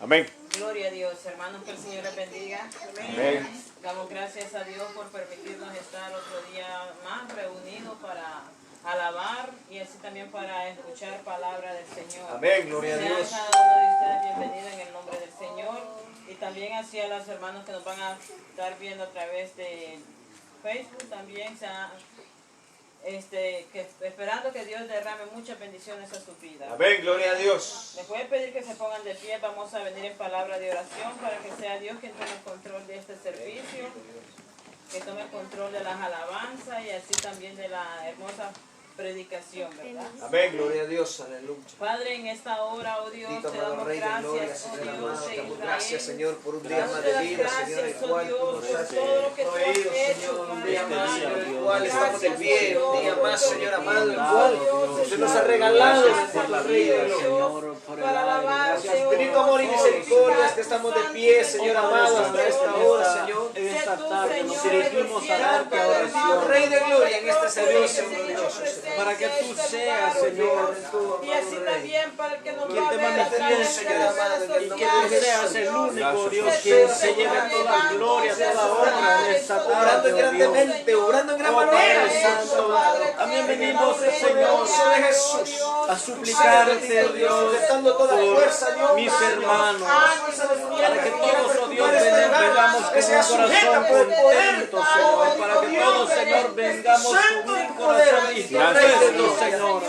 Amén. Gloria a Dios, hermanos, que el Señor les bendiga. Amén. Damos gracias a Dios por permitirnos estar otro día más reunidos para alabar y así también para escuchar palabra del Señor. Amén, gloria a Dios. Sean cada uno de ustedes bienvenidos en el nombre del Señor y también así a los hermanos que nos van a estar viendo a través de Facebook también esperando que Dios derrame muchas bendiciones a su vida. Amén, gloria a Dios. Les voy a pedir que se pongan de pie, vamos a venir en palabra de oración para que sea Dios quien tome el control de este servicio, que tome el control de las alabanzas y así también de la hermosa predicación, ¿verdad? Amén, gloria a Dios, aleluya. Padre, en esta hora, oh Dios, Bendito te amado damos Rey de Gloria, gracias, oh Señor Dios, amado, de damos gracias, Israel. Señor, por un día Damos más de las vida, Señor, el gracias, oh cual tú Dios, nos por has todo lo que tú has proveído, hecho, Señor, un Padre día más, amado. Señor, el cual estamos de Gracias, pie, oh un día Dios, más, por Señor permitirnos, amado, el oh cual Dios, usted nos ha estar regalado delante por la de Rey de ti, Gloria. Dios, para alabarte, Gracias, oh bendito Dios, amor y misericordia, que tu estamos de santo y pie, Señor bendito amado, hasta nombre, esta oh hora, Dios. Señor. En Sé esta tú, tarde nos Señor, dirigimos a bendiciendo, darte Padre Bendito amado, Rey de Gloria en este por servicio tu glorioso, Señor. para que tú presencia, seas, este lugar, oh Señor, Dios. Y así también para el que nos Quien va a te ver a manifieste, través de Señor las amado, redes en el y que nombre tú de sociales, seas oh el Dios. único Dios Sé quien tú, se lleve Señor, toda la llegando gloria, hacia toda la sus honra en hogares, esta oh obrando tarde, Dios. oh Dios. grandemente, obrando en gran Oh manera, Padre Señor. Santo, también venimos, Señor, de Jesús. a suplicarte, oh Dios, Dando toda fuerza, Dios, por mis hermanos, para que todos, oh Dios, vengamos con que sea un corazón sujeta por el poder, contento, Señor, para que todos, Señor, vengamos con un corazón dispuesto, Señor,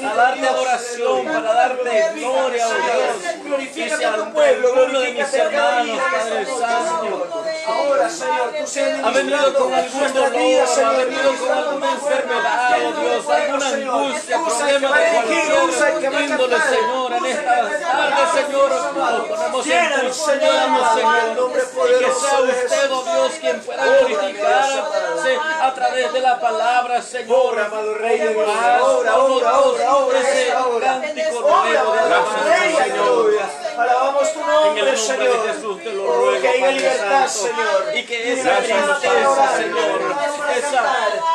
a darte adoración, para darte gloria, oh Dios. Glorifica Dice a tu al pueblo, pueblo de mis glorifícate a cada hermanos, día, Padre Señor. Santo. Ahora, Señor, tú seas Ha venido con algún nuestra dolor, vida, ha Señor, venido con alguna enfermedad, oh Dios, alguna angustia, problema de cualquier índole, Señor, en esta tarde, Señor, nos ponemos en tus manos, Señor, y que sea usted, oh Dios, quien pueda glorificarse a través de la palabra, Señor. amado Rey de Dios, Obra, obra, ese cántico nuevo de alabanza, Señor. Alabamos tu En nombre, el nombre Señor. de Jesús te lo ruego, Que haya Padre libertad, Santo, Señor. y que esa tristeza, Señor,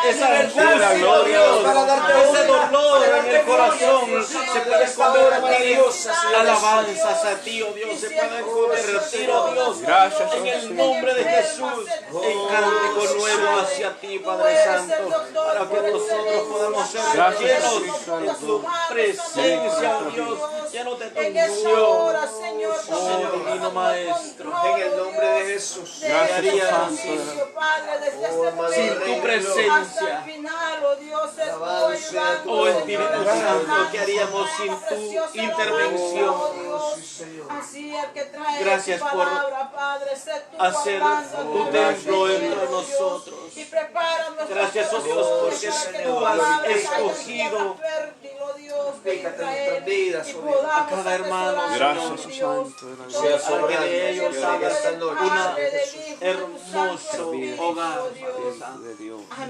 esa angustia, gloria, para darte ese honra, dolor para en el darte corazón gloria, se puede esta hora convertir maravillosa, en Señor. alabanzas a ti, oh Dios, se puede convertir, oh Dios, Gracias, en el nombre de Jesús, en cántico nuevo hacia ti, Padre Santo, para que nosotros podamos ser llenos de tu presencia, oh Dios, llenos de tu unción, oh divino Maestro. En el nombre de Jesús. ¿Qué haríamos sin Sin tu presencia? Oh Espíritu Santo, ¿qué haríamos sin tu intervención? Gracias por hacer tu templo entre nosotros. Gracias, oh Dios, porque tú has escogido a cada hermano. Gracias, Para que de ellos hagas un hermoso hogar.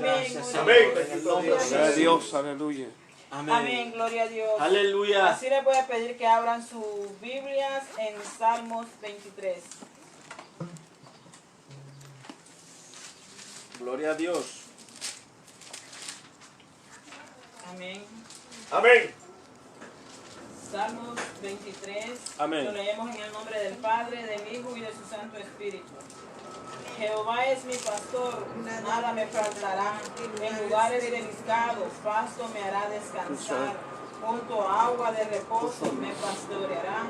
Gracias, Amén. en el nombre Gloria a Dios, aleluya. Amén, gloria a Dios. Aleluya. Así les voy a pedir que abran sus Biblias en Salmos 23. Gloria a Dios. Amén. Amén. Salmos 23. Amén. Lo leemos en el nombre del Padre, del Hijo y de su Santo Espíritu. Jehová es mi pastor, nada me faltará. En lugares delicados, pasto me hará descansar. Junto a agua de reposo me pastoreará.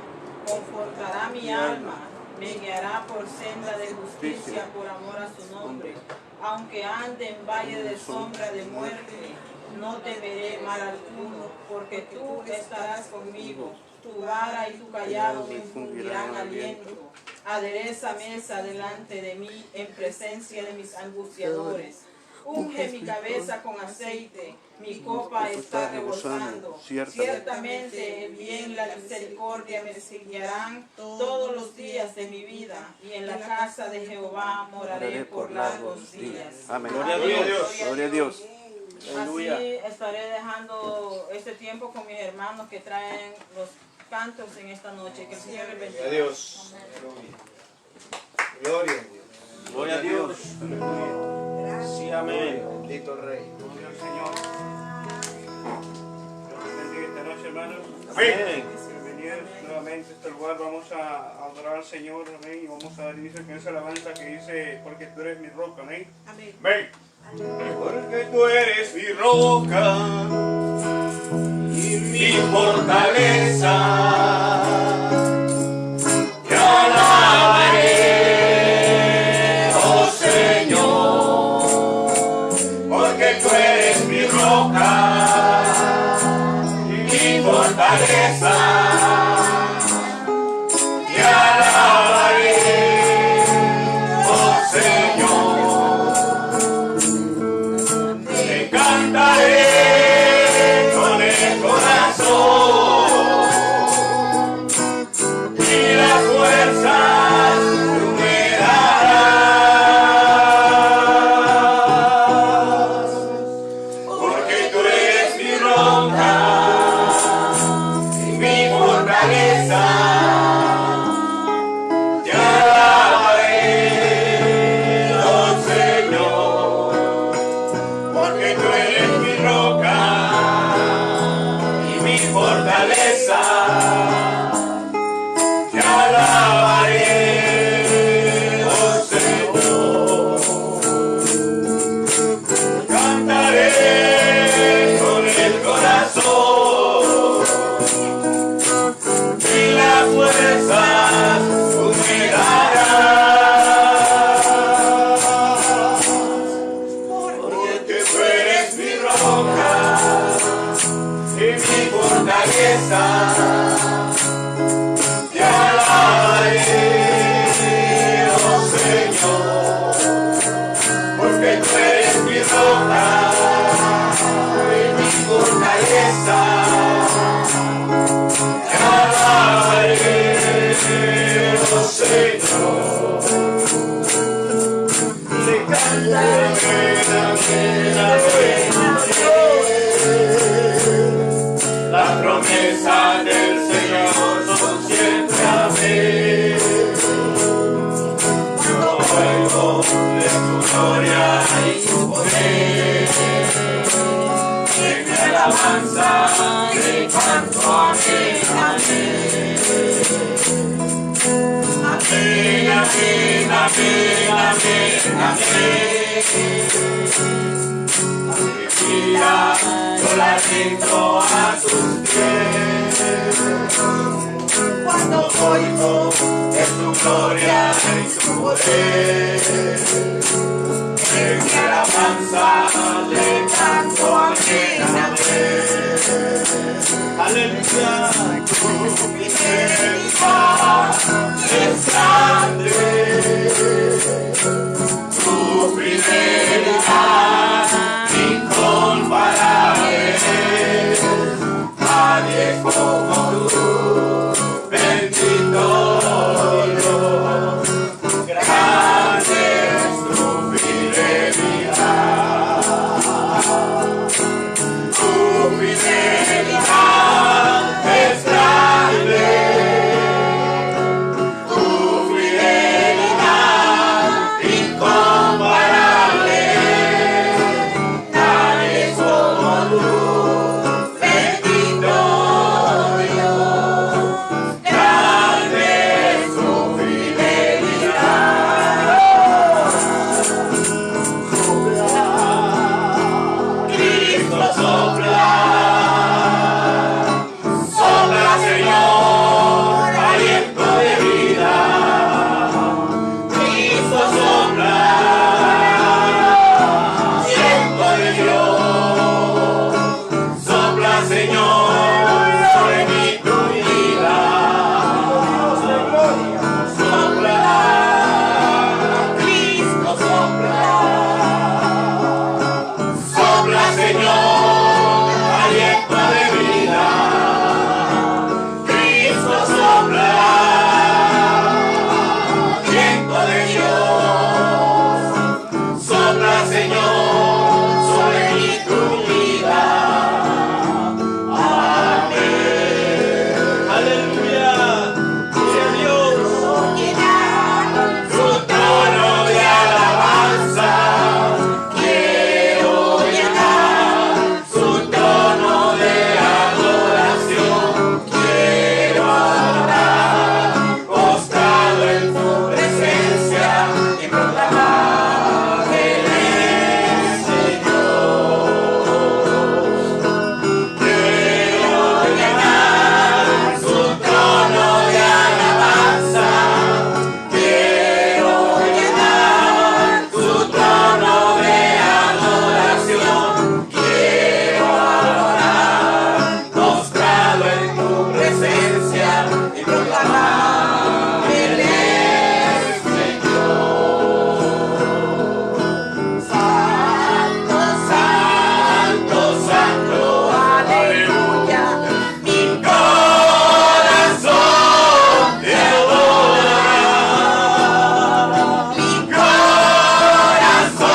Confortará mi alma. Me guiará por senda de justicia por amor a su nombre. Aunque ande en valle de sombra de muerte, no temeré mal alguno, porque tú estarás conmigo. Tu vara y tu callado me infundirán aliento. Adereza mesa delante de mí en presencia de mis angustiadores. Unge mi cabeza con aceite, mi copa está rebosando. Ciertamente el bien y la misericordia me seguirán todos los días de mi vida, y en la casa de Jehová moraré por largos días. Amén. Gloria a Dios. Gloria a Dios. Aleluya. Así estaré dejando este tiempo con mis hermanos que traen los cantos en esta noche. Que el Señor les bendiga. Gloria a Dios. Gloria a Dios. Gloria a Dios. Sí, amén. Bendito Rey. Gloria al Señor. Dios les bendiga esta noche, hermanos. Amén. Bienvenidos nuevamente amén, en este lugar vamos a adorar al Señor, amén, y vamos a dar inicio con esa alabanza que dice, porque tú eres mi roca, amén. Amén. Amén. Porque tú eres mi roca y mi fortaleza, te alabaré, oh Señor, porque tú eres mi roca y mi fortaleza, te alabaré, oh Señor. Cantaré con el corazón y las fuerzas tú me darás, porque tú eres mi roca y mi fortaleza, te alabaré, oh Señor. Porque tú eres mi roca y mi fortaleza, te alabaré, oh Señor. Cantaré con el corazón y las fuerzas tú me darás. Porque tú eres mi roca y mi fortaleza, te alabaré, oh Señor. Porque tú eres mi roca y mi fortaleza, te alabaré, oh Señor. Te cantaré, las promesas del Señor son siempre amén. Yo oigo de tu gloria y tu poder, en mi alabanza te canto amén, amén. Amén, amén, amén, amén, amén. Mi vida yo la rindo a tus pies. Cuando oigo de tu gloria y tu poder, en mi alabanza le canto amén, amén. Aleluya. Tu fidelidad es grande, tu fidelidad incomparable, nadie como tú, bendito Dios, grande es tu fidelidad, tu fidelidad es grande. y proclamar que Él es Señor. Santo, santo, santo, aleluya. Mi corazón te adora. Mi corazón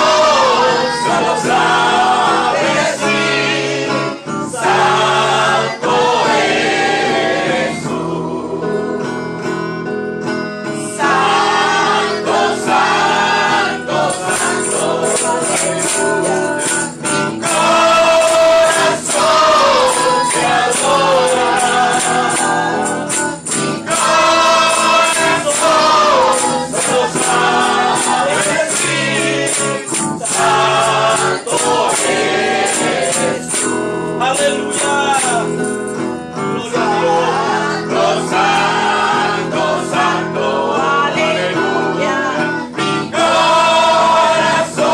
solo sabe decir, santo eres tú. Santo, santo, santo, aleluya. Mi corazón te adora. Mi corazón solo sabe decir, santo eres tú. Aleluya. Gloria a Dios. Santo, santo, aleluya. Mi corazón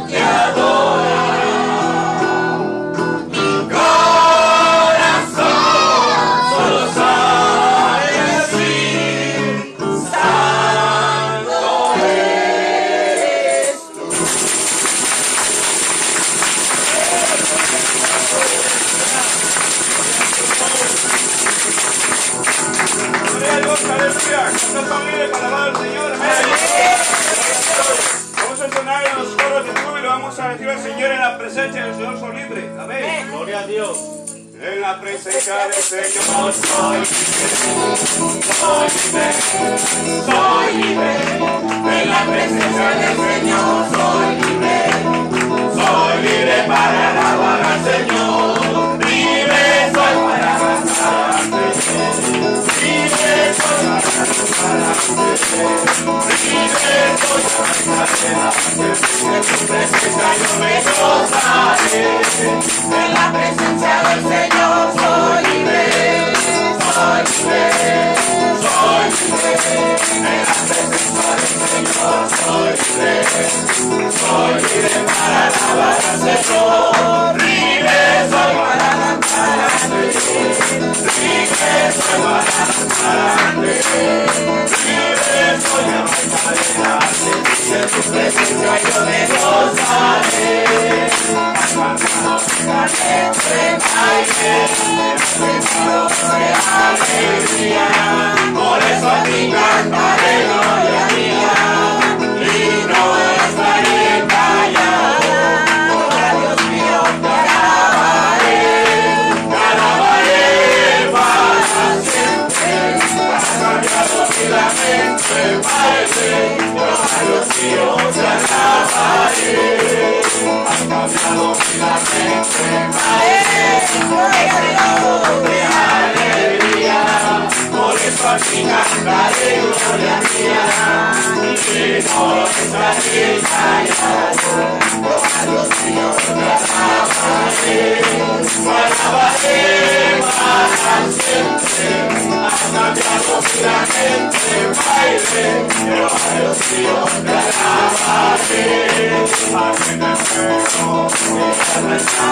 te adora. Mi corazón solo sabe decir, santo eres tú. Gloria a Dios, aleluya. ¿Cuántos son libres para alabar al Señor? Amén. Vamos a entonar en los coros de júbilo. Vamos a decir al Señor en la presencia del Señor soy libre. Amén. Gloria a Dios. En la presencia del Señor Soy libre, en la presencia del Señor soy libre para alabar al Señor, libre soy para cantar ante Dios, libre soy para cantar libre soy para cantar en tu presencia yo me gozaré, en la presencia del Señor soy libre, soy libre, soy libre, en la presencia del Señor soy libre para alabar al Señor, libre soy para cantar ante Dios, libre soy para cantar ante Dios, libre soy para bailar delante de ti, en tu presencia yo me gozaré, entre baile, de alegría, por eso a ti cantaré gloria mía, y no estaré callado, porque a Dios mío te alabaré para siempre, has cambiado mi lamento en baile, yo a Dios mío te alabaré, has cambiado mi lamento en baile, de alegría, por eso aquí cantaré gloria mía, y no estaré callado, a Dios mío te alabaré para siempre, has cambiado mi lamento en baile, yo a Dios mío te alabaré, aquí en el fuego, mi alma está,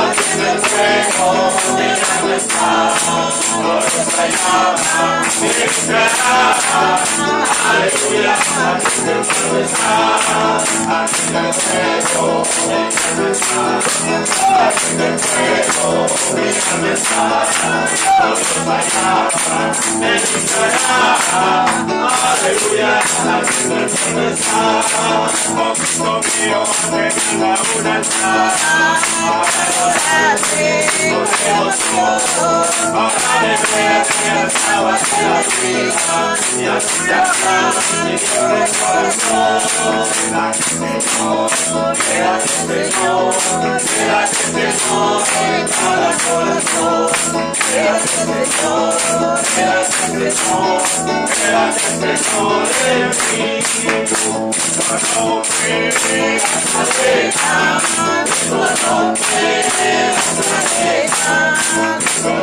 aquí en el fuego, mi alma está, todo se llama, mi cara, aleluya, aquí en el fuego está, aquí en el fuego, mi alma está, aquí en el fuego, mi alma está, todo se llama, mi cara, aleluya, aquí en el fuego está, oh Cristo mío, que viva un altar, para adorarte, con devoción, para beber de las aguas de la vida, y anunciar mi Dios de corazón, quédate Señor, quédate Señor, en cada corazón, quédate Señor, quédate Señor, quédate Señor en mí, no pierdas la deja, no pierdas la deja, no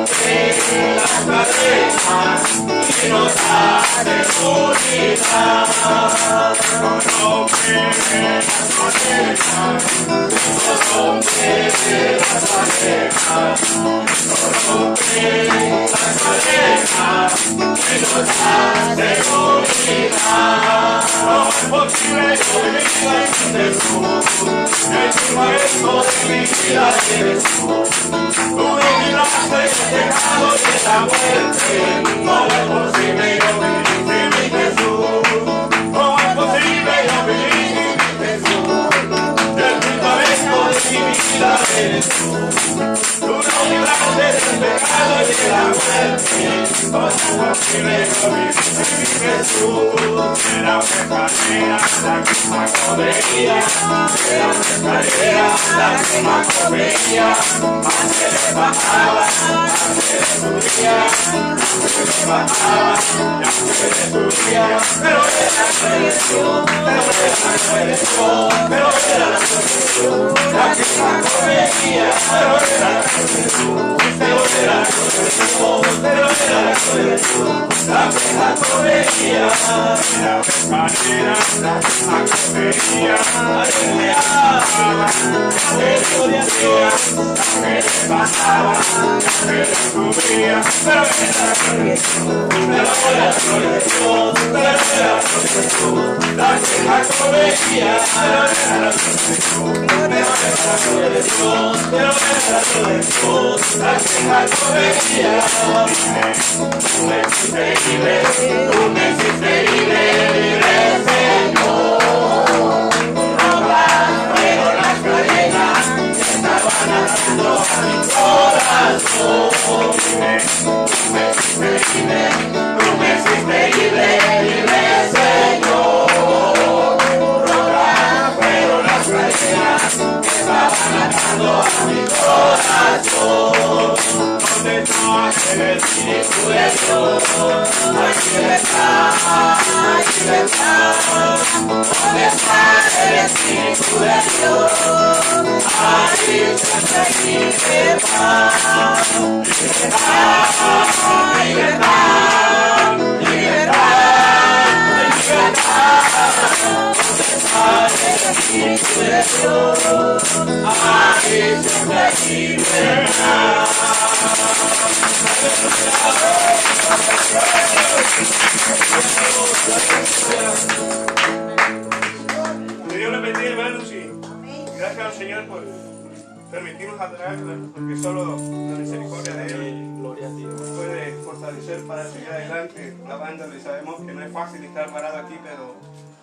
pierdas la deja, y nos haces unidad, no pierdas la deja, no pierdas la deja, no pierdas la deja. vida eres tú. Tú me libraste del pecado y de la muerte. ¿Cómo es posible yo vivir sin mi Jesús? ¿Cómo es posible yo vivir sin mi Jesús? El fundamento de mi vida eres tú. Tú me libraste del pecado y de la muerte. ¿Cómo es posible yo vivir sin mi Jesús? Era una escalera, la misma comedia. Era una escalera, la misma comedia. Más que le bajaba, más que le subía. Más que le bajaba, más que le subía. Pero era la solución, pero era la solución, pero era la solución. La misma comedia, pero era la solución, pero era la solución, pero era la solución. La misma comedia, era una escalera, la misma comedia. Aleluya, gloria a Dios. La que le bajaba, la que le subía, pero era la solución, pero era la solución, pero era la solución. La misma comedia, pero era la solución, pero era la solución, pero era la solución. La misma comedia, tú me hiciste libre, tú me hiciste libre, libre Señor. Pero las cadenas que estaban atando a mi corazón. Tú me hiciste libre, tú me hiciste libre, libre Señor. Pero las cadenas que estaban atando a mi corazón. ¿Dónde está el Espíritu de Dios? Hay libertad, hay libertad. ¿Dónde está el Espíritu de Dios? Ahí siempre hay libertad. Libertad, libertad, libertad, libertad. ¿Dónde está el Espíritu de Dios? Ahí siempre hay libertad. Que Dios les bendiga, hermanos, y gracias al Señor por permitirnos adorar, porque solo la misericordia de Él Gloria a Dios. puede fortalecer para seguir adelante la banda. Y sabemos que no es fácil estar parado aquí, pero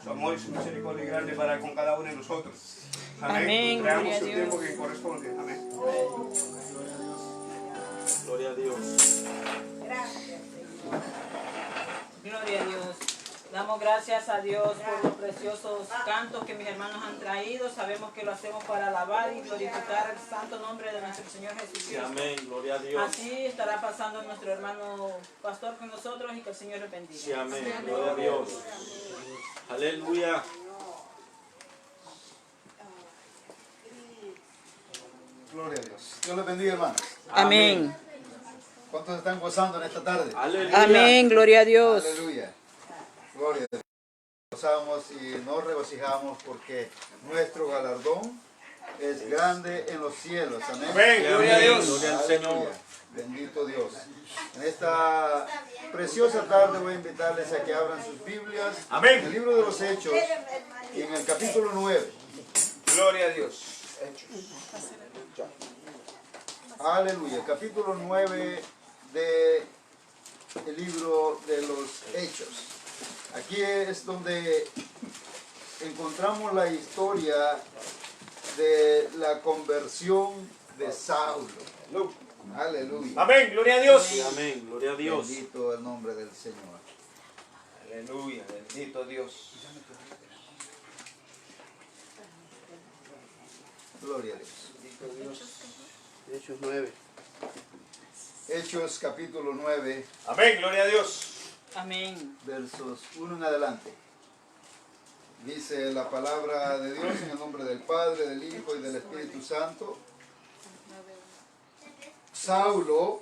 su amor y su misericordia es grande para con cada uno de nosotros. Amén. Amén, Creamos gloria a el Dios. tiempo que corresponde. Amén. Gloria a Dios. Gloria a Dios. Damos gracias a Dios por los preciosos cantos que mis hermanos han traído. Sabemos que lo hacemos para alabar y glorificar el santo nombre de nuestro Señor Sí, Jesucristo. amén. Gloria a Dios. Así estará pasando nuestro hermano pastor con nosotros y que el Señor le bendiga. Sí, amén. Gloria a Dios. Aleluya. Gloria a Dios. Dios les bendiga, hermanos. Amén. ¿Cuántos están gozando en esta tarde? Aleluya. Amén. Gloria a Dios. Aleluya. Gloria a Dios. Gozamos y nos regocijamos porque nuestro galardón es grande en los cielos. Amén. Amén. Gloria a Dios. Gloria al Señor. Aleluya. Bendito Dios. En esta preciosa tarde voy a invitarles a que abran sus Biblias. Amén. En el libro de los Hechos y en el capítulo 9. Gloria a Dios. Aleluya. Capítulo 9 del libro de los Hechos. Aquí es donde encontramos la historia de la conversión de Saulo. Aleluya. Amén. Gloria a Dios. Sí, amén. Gloria a Dios. Bendito el nombre del Señor. Aleluya. Bendito Dios. Gloria a Dios. Hechos 9. Hechos capítulo 9, Amén. Gloria a Dios. Amén. versos 1 en adelante. Dice la palabra de Dios en el nombre del Padre, del Hijo y del Espíritu Santo. Saulo,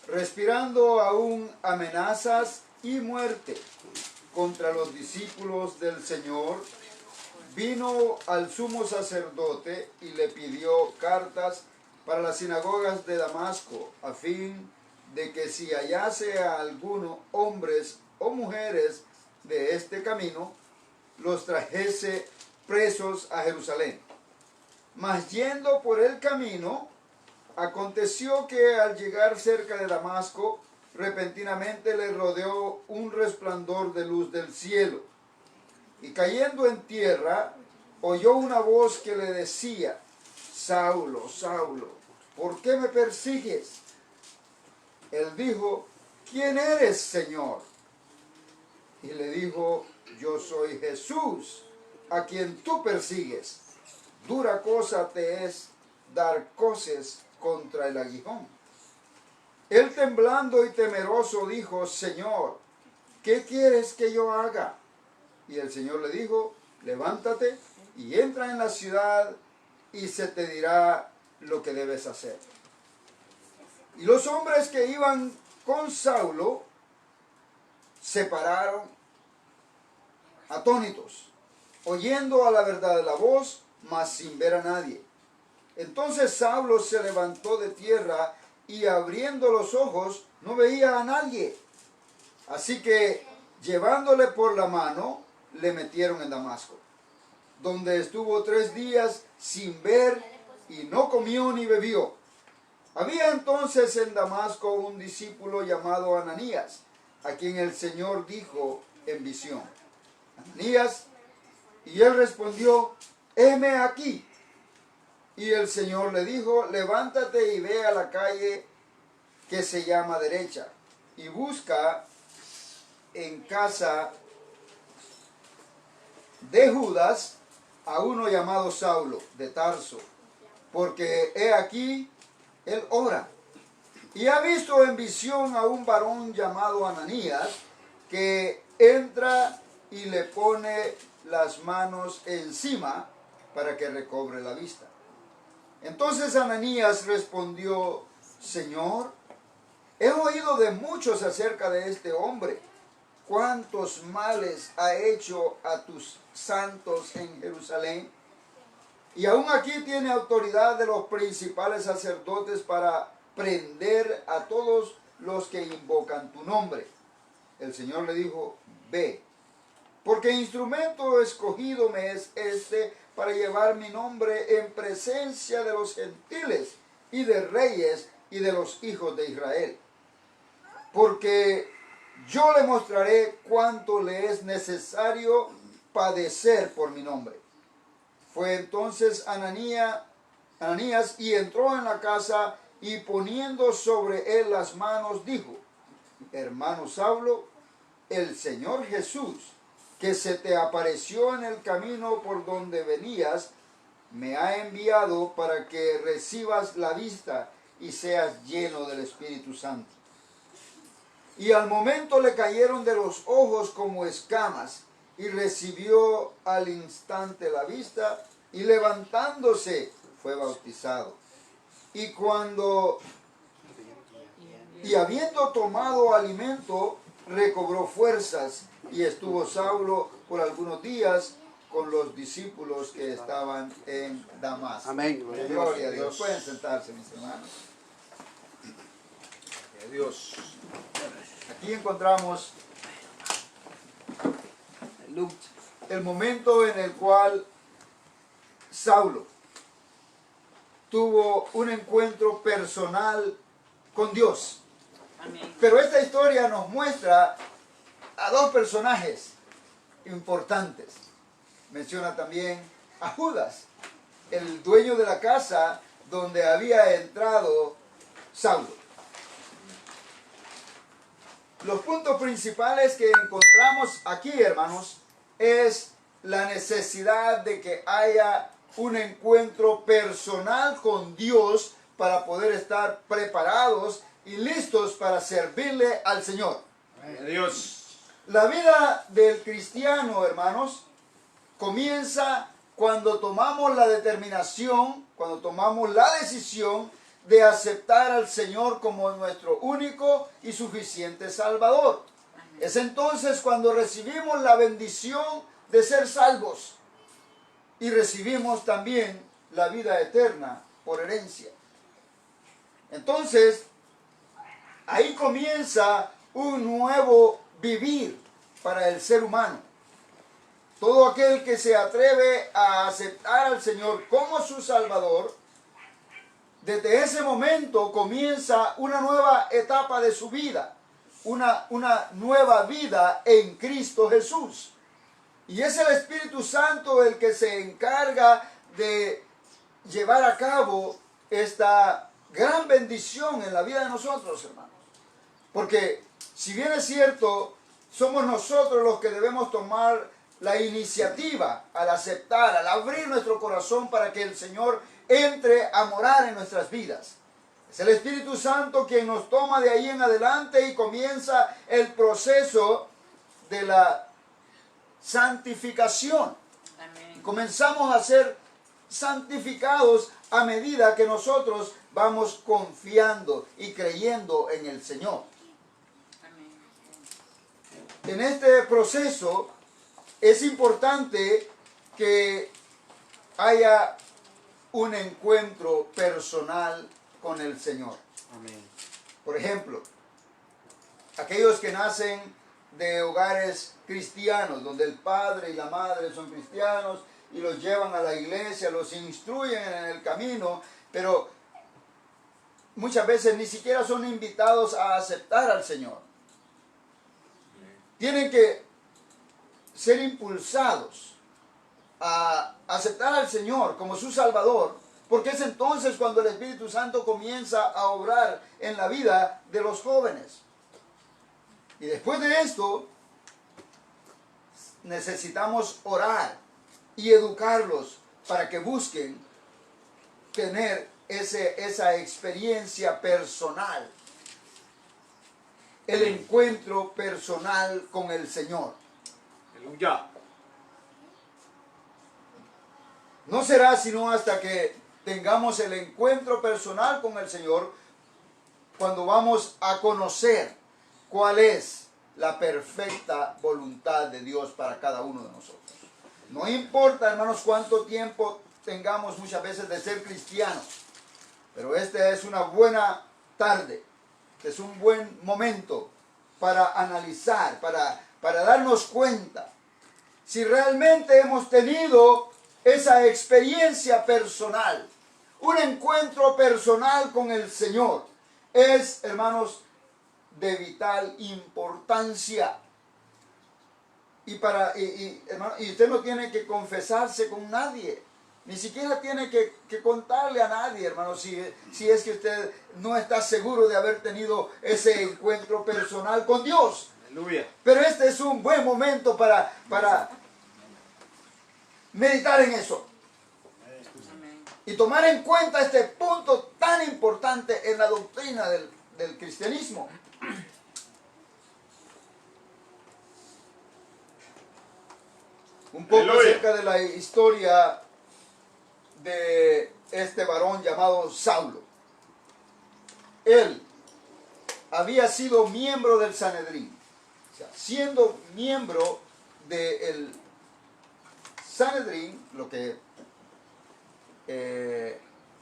respirando aún amenazas y muerte contra los discípulos del Señor, vino al sumo sacerdote y le pidió cartas para las sinagogas de Damasco, a fin de que si hallase a alguno hombres o mujeres de este camino, los trajese presos a Jerusalén. Mas yendo por el camino, aconteció que al llegar cerca de Damasco, repentinamente le rodeó un resplandor de luz del cielo. Y cayendo en tierra, oyó una voz que le decía: Saulo, Saulo, ¿por qué me persigues? Él dijo: ¿quién eres, Señor? Y le dijo: yo soy Jesús, a quien tú persigues. Dura cosa te es dar coces contra el aguijón. Él, temblando y temeroso, dijo: Señor, ¿qué quieres que yo haga? Y el Señor le dijo: levántate y entra en la ciudad y se te dirá lo que debes hacer. Y los hombres que iban con Saulo se pararon atónitos, oyendo a la verdad la voz, mas sin ver a nadie. Entonces Saulo se levantó de tierra y abriendo los ojos no veía a nadie. Así que llevándole por la mano le metieron en Damasco, donde estuvo 3 días sin ver y no comió ni bebió. Había entonces en Damasco un discípulo llamado Ananías, a quien el Señor dijo en visión: Ananías. Y él respondió: heme aquí. Y el Señor le dijo: levántate y ve a la calle que se llama Derecha, y busca en casa de Judas a uno llamado Saulo de Tarso, porque he aquí él ora. Y ha visto en visión a un varón llamado Ananías, que entra y le pone las manos encima para que recobre la vista. Entonces Ananías respondió: Señor, he oído de muchos acerca de este hombre, cuántos males ha hecho a tus santos en Jerusalén, y aún aquí tiene autoridad de los principales sacerdotes para prender a todos los que invocan tu nombre. El Señor le dijo: ve, porque instrumento escogido me es este para llevar mi nombre en presencia de los gentiles y de reyes y de los hijos de Israel. Porque yo le mostraré cuánto le es necesario padecer por mi nombre. Fue entonces Ananías y entró en la casa, y poniendo sobre él las manos dijo: hermano Saulo, el Señor Jesús, que se te apareció en el camino por donde venías, me ha enviado para que recibas la vista y seas lleno del Espíritu Santo. Y al momento le cayeron de los ojos como escamas, y recibió al instante la vista, y levantándose fue bautizado. Y habiendo tomado alimento, recobró fuerzas, y estuvo Saulo por algunos días con los discípulos que estaban en Damasco. Amén. Gloria a Dios. Pueden sentarse, mis hermanos. Gloria a Dios. Aquí encontramos el momento en el cual Saulo tuvo un encuentro personal con Dios. Amén. Pero esta historia nos muestra a 2 personajes importantes. Menciona también a Judas, el dueño de la casa donde había entrado Saulo. Los puntos principales que encontramos aquí, hermanos, es la necesidad de que haya un encuentro personal con Dios para poder estar preparados y listos para servirle al Señor. Gloria a Dios. La vida del cristiano, hermanos, comienza cuando tomamos la determinación, cuando tomamos la decisión de aceptar al Señor como nuestro único y suficiente Salvador. Es entonces cuando recibimos la bendición de ser salvos y recibimos también la vida eterna por herencia. Entonces, ahí comienza un nuevo vivir para el ser humano. todo aquel que se atreve a aceptar al Señor como su Salvador, desde ese momento comienza una nueva etapa de su vida, una nueva vida en Cristo Jesús. Y es el Espíritu Santo el que se encarga de llevar a cabo esta gran bendición en la vida de nosotros, hermanos. Porque si bien es cierto, somos nosotros los que debemos tomar la iniciativa al aceptar, al abrir nuestro corazón para que el Señor entre a morar en nuestras vidas. Es el Espíritu Santo quien nos toma de ahí en adelante y comienza el proceso de la santificación. Amén. Comenzamos a ser santificados a medida que nosotros vamos confiando y creyendo en el Señor. En este proceso es importante que haya un encuentro personal con el Señor. Amén. Por ejemplo, aquellos que nacen de hogares cristianos, donde el padre y la madre son cristianos y los llevan a la iglesia, los instruyen en el camino, pero muchas veces ni siquiera son invitados a aceptar al Señor. Tienen que ser impulsados a aceptar al Señor como su Salvador, porque es entonces cuando el Espíritu Santo comienza a obrar en la vida de los jóvenes. Y después de esto, necesitamos orar y educarlos para que busquen tener esa experiencia personal, el encuentro personal con el Señor. Aleluya. No será sino hasta que tengamos el encuentro personal con el Señor cuando vamos a conocer cuál es la perfecta voluntad de Dios para cada uno de nosotros. No importa, hermanos, cuánto tiempo tengamos muchas veces de ser cristianos, pero esta es una buena tarde, es un buen momento para analizar, para darnos cuenta si realmente hemos tenido esa experiencia personal, un encuentro personal con el Señor. Es, hermanos, de vital importancia. Y usted no tiene que confesarse con nadie, ni siquiera tiene que contarle a nadie, hermano, si es que usted no está seguro de haber tenido ese encuentro personal con Dios. Aleluya. Pero este es un buen momento para meditar en eso y tomar en cuenta este punto tan importante en la doctrina del cristianismo. Un poco Aleluya. acerca de la historia de este varón llamado Saulo. Él había sido miembro del Sanedrín. O sea, siendo miembro del Sanedrín, lo que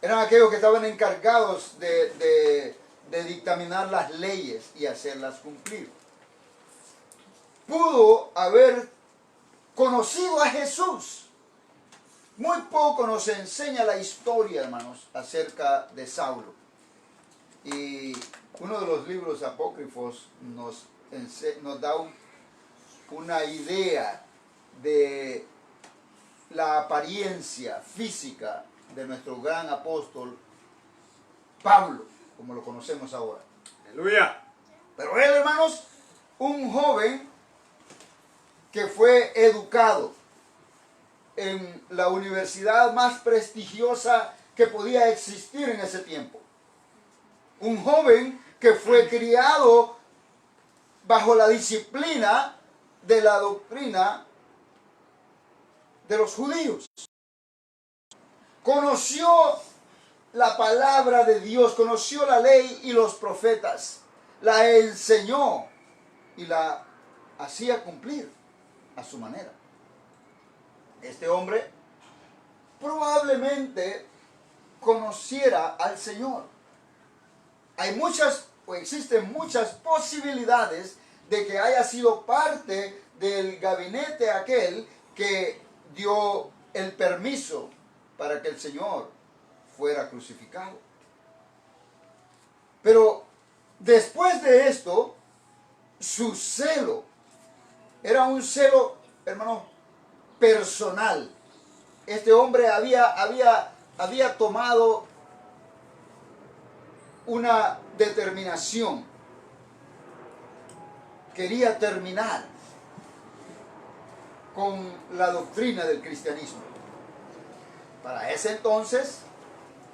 eran aquellos que estaban encargados de dictaminar las leyes y hacerlas cumplir. Pudo haber conocido a Jesús. Muy poco nos enseña la historia, hermanos, acerca de Saulo. Y uno de los libros apócrifos nos da una idea de la apariencia física de nuestro gran apóstol Pablo, como lo conocemos ahora. Aleluya. Pero él, hermanos, un joven que fue educado en la universidad más prestigiosa que podía existir en ese tiempo. Un joven que fue criado bajo la disciplina de la doctrina de los judíos. Conoció la palabra de Dios, conoció la ley y los profetas, la enseñó y la hacía cumplir a su manera. Este hombre probablemente conociera al Señor. Existen muchas posibilidades de que haya sido parte del gabinete aquel que dio el permiso para que el Señor fuera crucificado. Pero después de esto, su celo era un celo, hermano, personal. Este hombre había tomado una determinación. Quería terminar con la doctrina del cristianismo. Para ese entonces,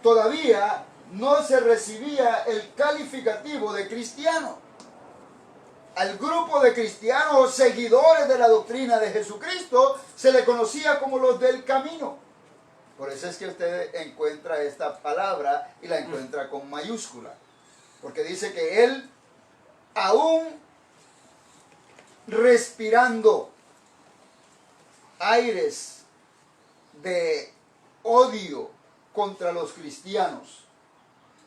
todavía no se recibía el calificativo de cristiano. Al grupo de cristianos seguidores de la doctrina de Jesucristo se le conocía como los del camino. Por eso es que usted encuentra esta palabra y la encuentra con mayúscula. Porque dice que él, aún respirando aires de odio contra los cristianos,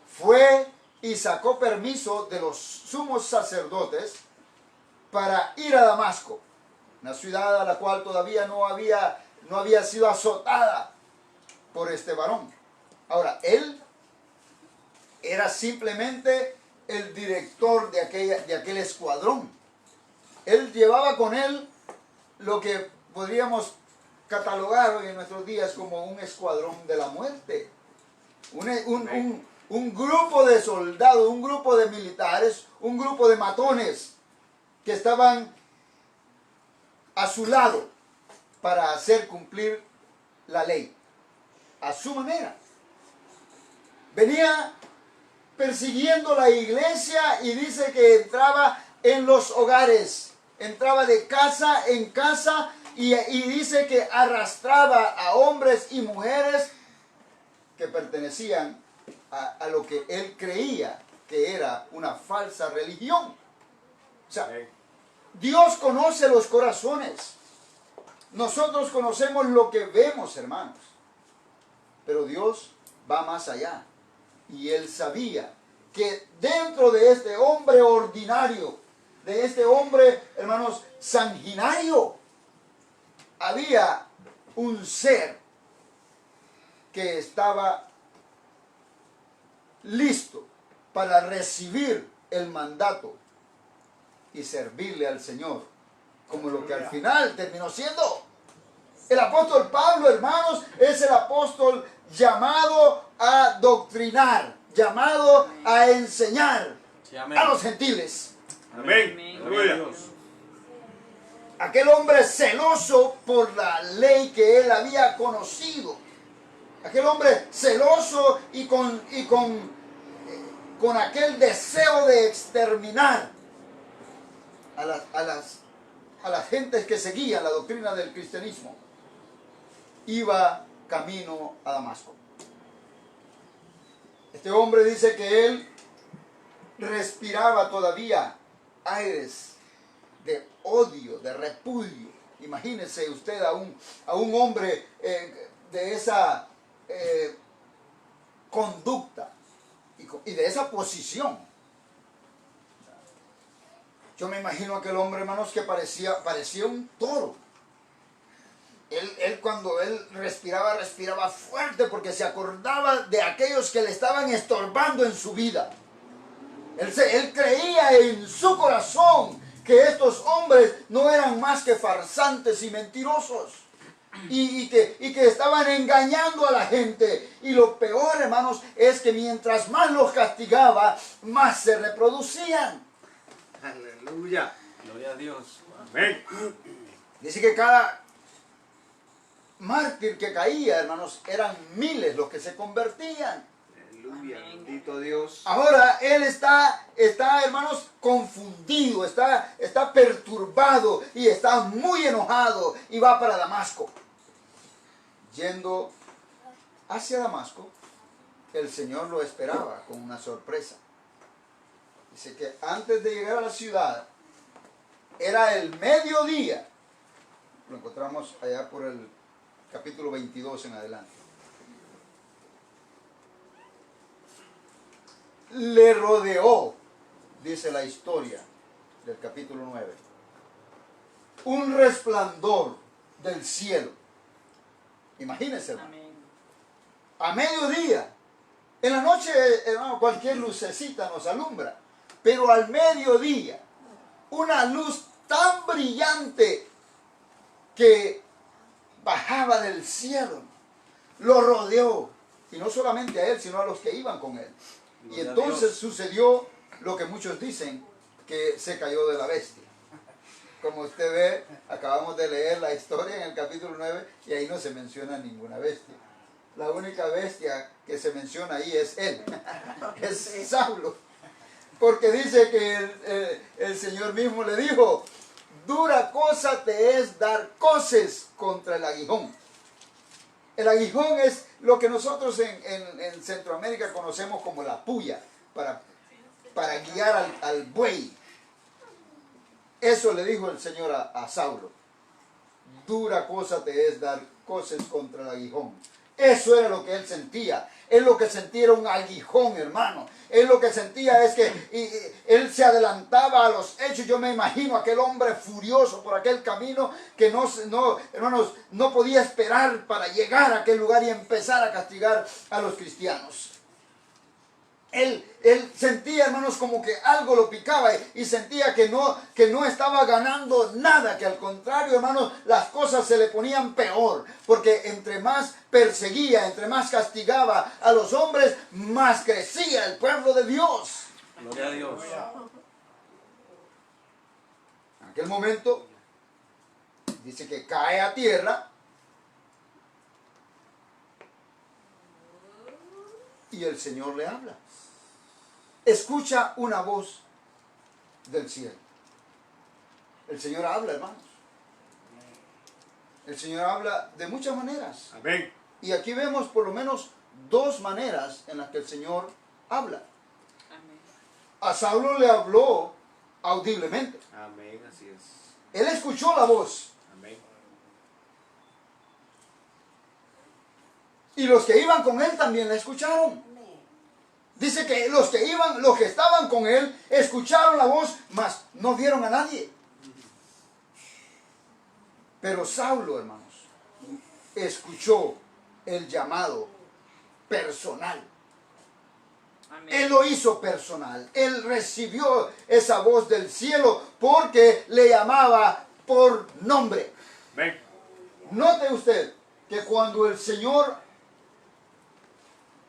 fue y sacó permiso de los sumos sacerdotes para ir a Damasco, una ciudad a la cual todavía no había sido azotada por este varón. Ahora, él era simplemente el director de aquel escuadrón. Él llevaba con él lo que podríamos catalogar hoy en nuestros días como un escuadrón de la muerte. Un grupo de soldados, un grupo de militares, un grupo de matones que estaban a su lado para hacer cumplir la ley a su manera. Venía persiguiendo la iglesia y dice que entraba en los hogares, entraba de casa en casa y dice que arrastraba a hombres y mujeres que pertenecían a lo que él creía que era una falsa religión. O sea, Dios conoce los corazones. Nosotros conocemos lo que vemos, hermanos. Pero Dios va más allá. Y él sabía que dentro de este hombre ordinario, de este hombre, hermanos, sanguinario, había un ser que estaba listo para recibir el mandato y servirle al Señor, como lo que al final terminó siendo. El apóstol Pablo, hermanos, es el apóstol llamado a doctrinar, llamado a enseñar a los gentiles. Amén. Aleluya. Aquel hombre celoso por la ley que él había conocido. Aquel hombre celoso y con aquel deseo de exterminar a las gentes que seguían la doctrina del cristianismo, iba camino a Damasco. Este hombre dice que él respiraba todavía aires de odio, de repudio. Imagínese usted a un hombre de esa conducta y de esa posición. Yo me imagino a aquel hombre, hermanos, que parecía un toro. Él cuando él respiraba fuerte porque se acordaba de aquellos que le estaban estorbando en su vida. Él creía en su corazón que estos hombres no eran más que farsantes y mentirosos. Y que estaban engañando a la gente. Y lo peor, hermanos, es que mientras más los castigaba, más se reproducían. Aleluya. Gloria a Dios. Amén. Dice que cada mártir que caía, hermanos, eran miles los que se convertían. Aleluya. Bendito Dios. Ahora él está hermanos, confundido, está perturbado y está muy enojado y va para Damasco. Yendo hacia Damasco, el Señor lo esperaba con una sorpresa. Dice que antes de llegar a la ciudad, era el mediodía. Lo encontramos allá por el capítulo 22 en adelante. Le rodeó, dice la historia del capítulo 9, un resplandor del cielo. Imagínense, hermano. Amén. A mediodía. En la noche, hermano, cualquier lucecita nos alumbra. Pero al mediodía, una luz tan brillante que bajaba del cielo, lo rodeó. Y no solamente a él, sino a los que iban con él. Y entonces sucedió lo que muchos dicen, que se cayó de la bestia. Como usted ve, acabamos de leer la historia en el capítulo 9 y ahí no se menciona ninguna bestia. La única bestia que se menciona ahí es él, es Saulo. Porque dice que el Señor mismo le dijo, dura cosa te es dar coces contra el aguijón. El aguijón es lo que nosotros en Centroamérica conocemos como la puya, para guiar al buey. Eso le dijo el Señor a Saulo. Dura cosa te es dar coces contra el aguijón. Eso era lo que él sentía. Él lo que sentía era un aguijón, hermano. Él lo que sentía es que él se adelantaba a los hechos. Yo me imagino aquel hombre furioso por aquel camino que hermanos, no podía esperar para llegar a aquel lugar y empezar a castigar a los cristianos. Él sentía, hermanos, como que algo lo picaba y sentía que no estaba ganando nada, que al contrario, hermanos, las cosas se le ponían peor, porque entre más perseguía, entre más castigaba a los hombres, más crecía el pueblo de Dios. Gloria a Dios. En aquel momento, dice que cae a tierra y el Señor le habla. Escucha una voz del cielo. El Señor habla, hermanos. El Señor habla de muchas maneras. Amén. Y aquí vemos por lo menos dos maneras en las que el Señor habla. Amén. A Saulo le habló audiblemente. Amén, así es. Él escuchó la voz. Amén. Y los que iban con él también la escucharon. Dice que los que estaban con él, escucharon la voz, mas no vieron a nadie. Pero Saulo, hermanos, escuchó el llamado personal. Amén. Él lo hizo personal. Él recibió esa voz del cielo porque le llamaba por nombre. Amén. Note usted que cuando el Señor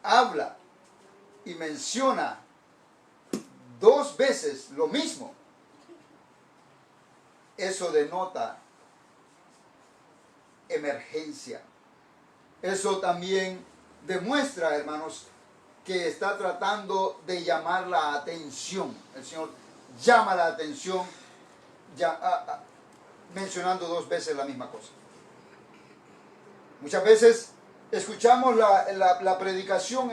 habla y menciona dos veces lo mismo, eso denota emergencia. Eso también demuestra, hermanos, que está tratando de llamar la atención. El Señor llama la atención mencionando dos veces la misma cosa. Muchas veces escuchamos la predicación,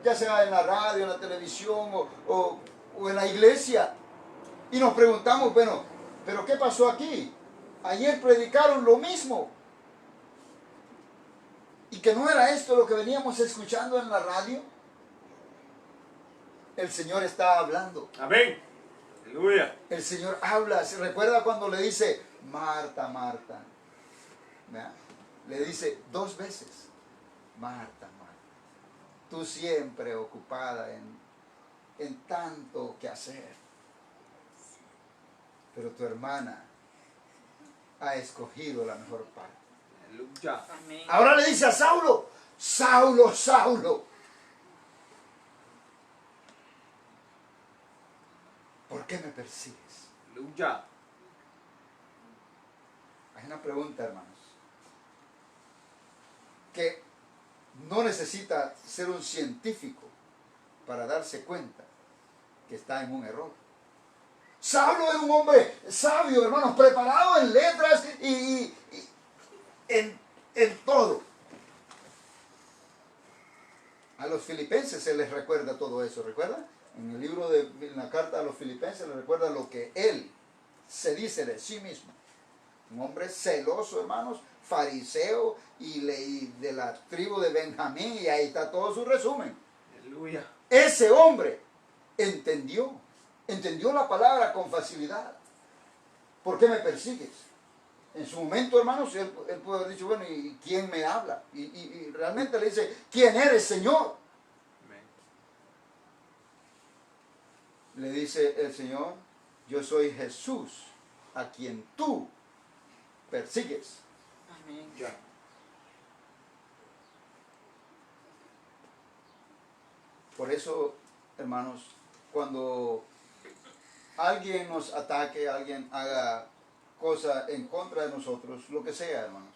ya sea en la radio, en la televisión o en la iglesia, y nos preguntamos, bueno, ¿pero qué pasó aquí? Ayer predicaron lo mismo. ¿Y que no era esto lo que veníamos escuchando en la radio? El Señor está hablando. Amén. Aleluya. El Señor habla. ¿Se recuerda cuando le dice, Marta, Marta? ¿Verdad? Le dice dos veces, Marta, Marta, tú siempre ocupada en tanto que hacer. Pero tu hermana ha escogido la mejor parte. Aleluya. Amén. Ahora le dice a Saulo, Saulo, Saulo, ¿por qué me persigues? Aleluya. Hay una pregunta, hermanos, que no necesita ser un científico para darse cuenta que está en un error. Saulo era un hombre sabio, hermanos, preparado en letras y en todo. A los filipenses se les recuerda todo eso, ¿recuerda? En el libro en la carta a los filipenses les recuerda lo que él se dice de sí mismo. Un hombre celoso, hermanos, fariseo y de la tribu de Benjamín, y ahí está todo su resumen. Aleluya. Ese hombre entendió la palabra con facilidad. ¿Por qué me persigues? En su momento, hermanos, él pudo haber dicho, bueno, ¿y quién me habla? Y realmente le dice, ¿quién eres, Señor? Amén. Le dice el Señor, yo soy Jesús, a quien tú persigues. Amén. Ya. Por eso, hermanos, cuando alguien nos ataque, alguien haga cosa en contra de nosotros, lo que sea, hermanos,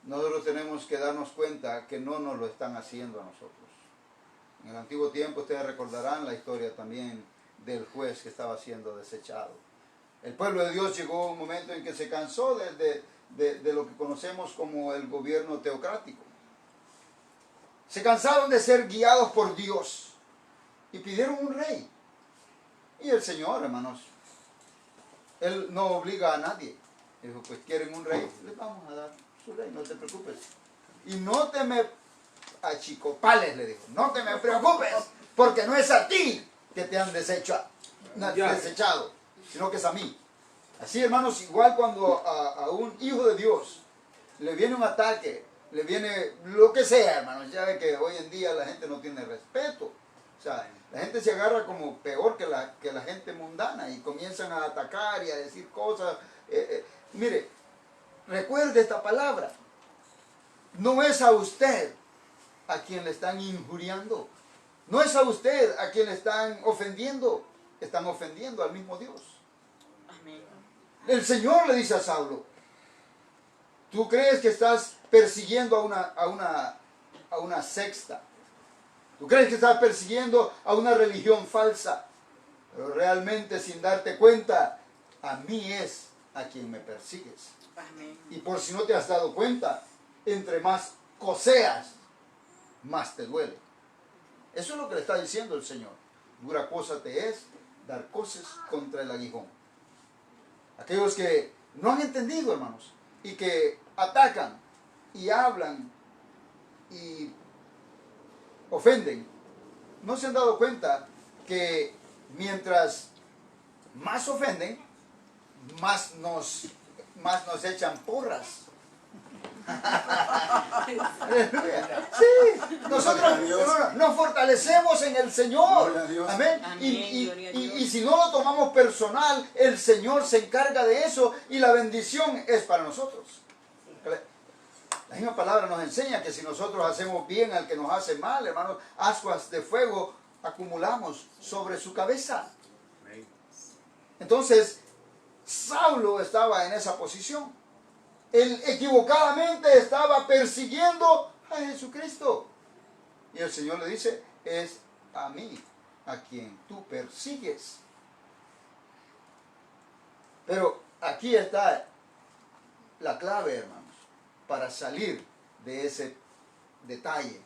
nosotros tenemos que darnos cuenta que no nos lo están haciendo a nosotros. En el antiguo tiempo ustedes recordarán la historia también del juez que estaba siendo desechado. El pueblo de Dios llegó a un momento en que se cansó de lo que conocemos como el gobierno teocrático. Se cansaron de ser guiados por Dios y pidieron un rey. Y el Señor, hermanos, Él no obliga a nadie. Dijo, pues quieren un rey, les vamos a dar su rey, no te preocupes. Y no te me achicopales, le dijo, no te me preocupes, porque no es a ti que te han desechado, sino que es a mí. Así, hermanos, igual cuando a un hijo de Dios le viene un ataque, le viene lo que sea, hermanos, ya ve que hoy en día la gente no tiene respeto. O sea, la gente se agarra como peor que la gente mundana y comienzan a atacar y a decir cosas. Mire, recuerde esta palabra. No es a usted a quien le están injuriando. No es a usted a quien le están ofendiendo. Están ofendiendo al mismo Dios. Amén. El Señor le dice a Saulo, tú crees que estás persiguiendo a una secta. Tú crees que estás persiguiendo a una religión falsa. Pero realmente sin darte cuenta, a mí es a quien me persigues. Amén. Y por si no te has dado cuenta, entre más coseas, más te duele. Eso es lo que le está diciendo el Señor. Dura cosa te es dar coces contra el aguijón. Aquellos que no han entendido, hermanos, y que atacan y hablan y ofenden, no se han dado cuenta que mientras más ofenden, más nos echan porras. Aleluya. Sí, nosotros nos fortalecemos en el Señor. Gloria a Dios. Amén. Amén, gloria a Dios. Y si no lo tomamos personal, el Señor se encarga de eso y la bendición es para nosotros. La misma palabra nos enseña que si nosotros hacemos bien al que nos hace mal, hermanos, ascuas de fuego acumulamos sobre su cabeza. Amén. Entonces, Saulo estaba en esa posición. Él equivocadamente estaba persiguiendo a Jesucristo. Y el Señor le dice, es a mí a quien tú persigues. Pero aquí está la clave, hermanos, para salir de ese detalle,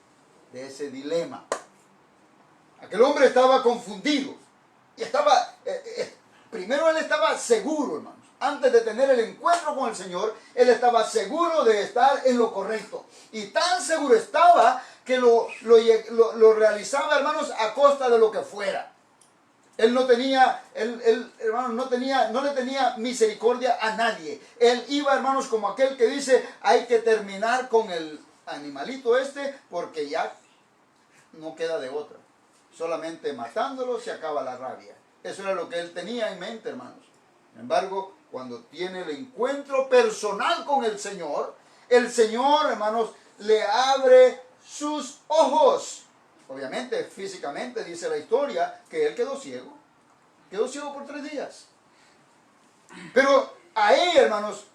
de ese dilema. Aquel hombre estaba confundido. Y estaba, primero él estaba seguro, hermanos. Antes de tener el encuentro con el Señor, él estaba seguro de estar en lo correcto. Y tan seguro estaba que lo realizaba, hermanos, a costa de lo que fuera. Él no tenía, hermanos, no le tenía misericordia a nadie. Él iba, hermanos, como aquel que dice, hay que terminar con el animalito este porque ya no queda de otra. Solamente matándolo se acaba la rabia. Eso era lo que él tenía en mente, hermanos. Sin embargo, cuando tiene el encuentro personal con el Señor, hermanos, le abre sus ojos. Obviamente, físicamente dice la historia que él quedó ciego. Quedó ciego por 3 días. Pero ahí, hermanos,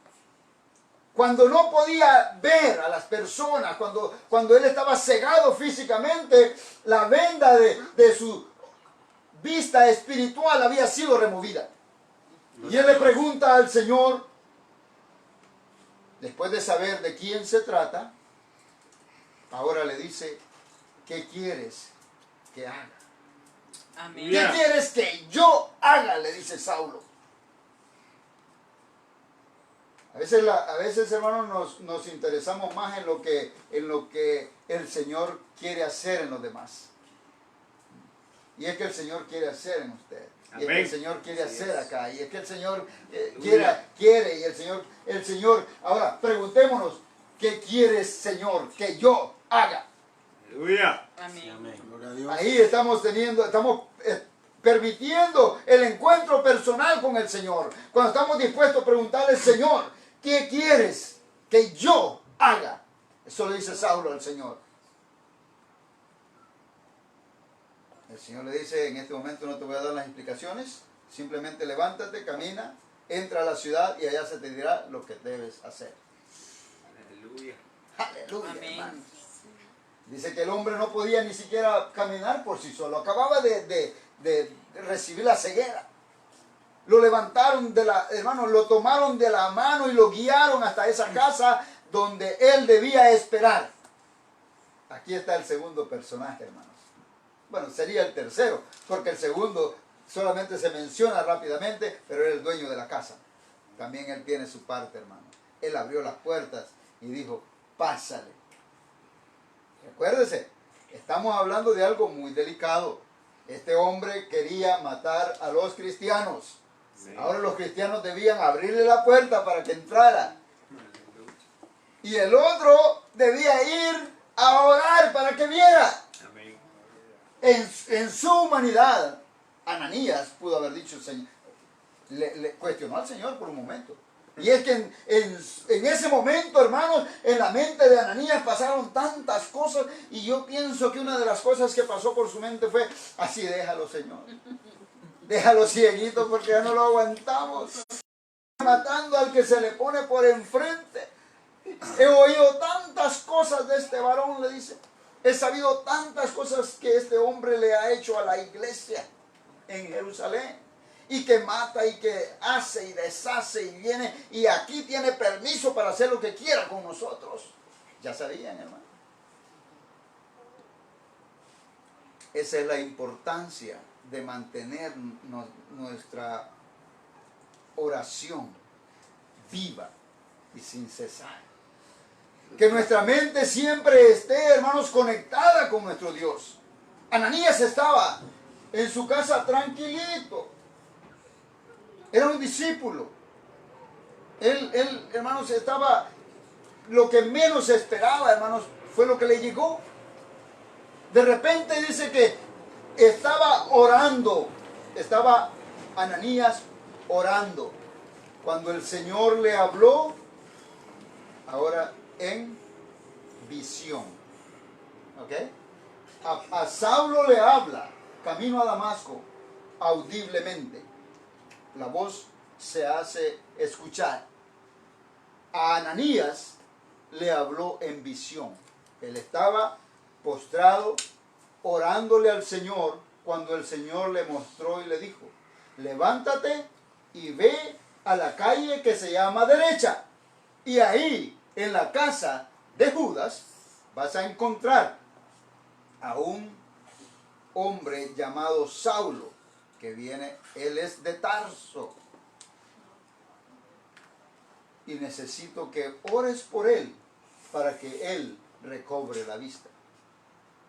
cuando no podía ver a las personas, cuando él estaba cegado físicamente, la venda de su vista espiritual había sido removida. Y él le pregunta al Señor, después de saber de quién se trata, ahora le dice, ¿qué quieres que haga? Amén. ¿Qué quieres que yo haga? Le dice Saulo. A veces, hermanos, nos interesamos más en lo que el Señor quiere hacer en los demás. Y es que el Señor quiere hacer en usted. Y es que Amén. el Señor quiere Así hacer es. acá. Y es que el Señor Aleluya. quiere. Y el Señor. Ahora, preguntémonos, ¿qué quieres, Señor, que yo haga? Aleluya. Amén. Ahí estamos permitiendo el encuentro personal con el Señor. Cuando estamos dispuestos a preguntarle, Señor, ¿qué quieres que yo haga? Eso le dice Saulo al Señor. El Señor le dice, en este momento no te voy a dar las explicaciones, simplemente levántate, camina, entra a la ciudad y allá se te dirá lo que debes hacer. Aleluya. Aleluya, Amén. hermano. Dice que el hombre no podía ni siquiera caminar por sí solo, acababa de recibir la ceguera. Lo levantaron hermano, lo tomaron de la mano y lo guiaron hasta esa casa donde él debía esperar. Aquí está el segundo personaje, hermanos. Bueno, sería el tercero, porque el segundo solamente se menciona rápidamente, pero era el dueño de la casa. También él tiene su parte, hermano. Él abrió las puertas y dijo, pásale. Recuérdese, estamos hablando de algo muy delicado. Este hombre quería matar a los cristianos. Amén. Ahora los cristianos debían abrirle la puerta para que entrara. Y el otro debía ir a orar para que viera. Amén. En su humanidad, Ananías pudo haber dicho, Señor, le cuestionó al Señor por un momento. Y es que en ese momento, hermanos, en la mente de Ananías pasaron tantas cosas, y yo pienso que una de las cosas que pasó por su mente fue, así déjalo, Señor. Déjalo cieguito porque ya no lo aguantamos. Matando al que se le pone por enfrente. He oído tantas cosas de este varón, le dice. He sabido tantas cosas que este hombre le ha hecho a la iglesia en Jerusalén. Y que mata y que hace y deshace y viene. Y aquí tiene permiso para hacer lo que quiera con nosotros. Ya sabían, hermano. Esa es la importancia de mantener nuestra oración viva y sin cesar. Que nuestra mente siempre esté, hermanos, conectada con nuestro Dios. Ananías estaba en su casa tranquilito. Era un discípulo. Él, hermanos, estaba, lo que menos esperaba, hermanos, fue lo que le llegó. De repente dice que estaba orando, estaba Ananías orando, cuando el Señor le habló, ahora en visión. ¿Ok? A Saulo le habla, camino a Damasco, audiblemente. La voz se hace escuchar. A Ananías le habló en visión. Él estaba postrado, orándole al Señor, cuando el Señor le mostró y le dijo, levántate y ve a la calle que se llama derecha. Y ahí, en la casa de Judas, vas a encontrar a un hombre llamado Saulo, que viene, él es de Tarso. Y necesito que ores por él, para que él recobre la vista.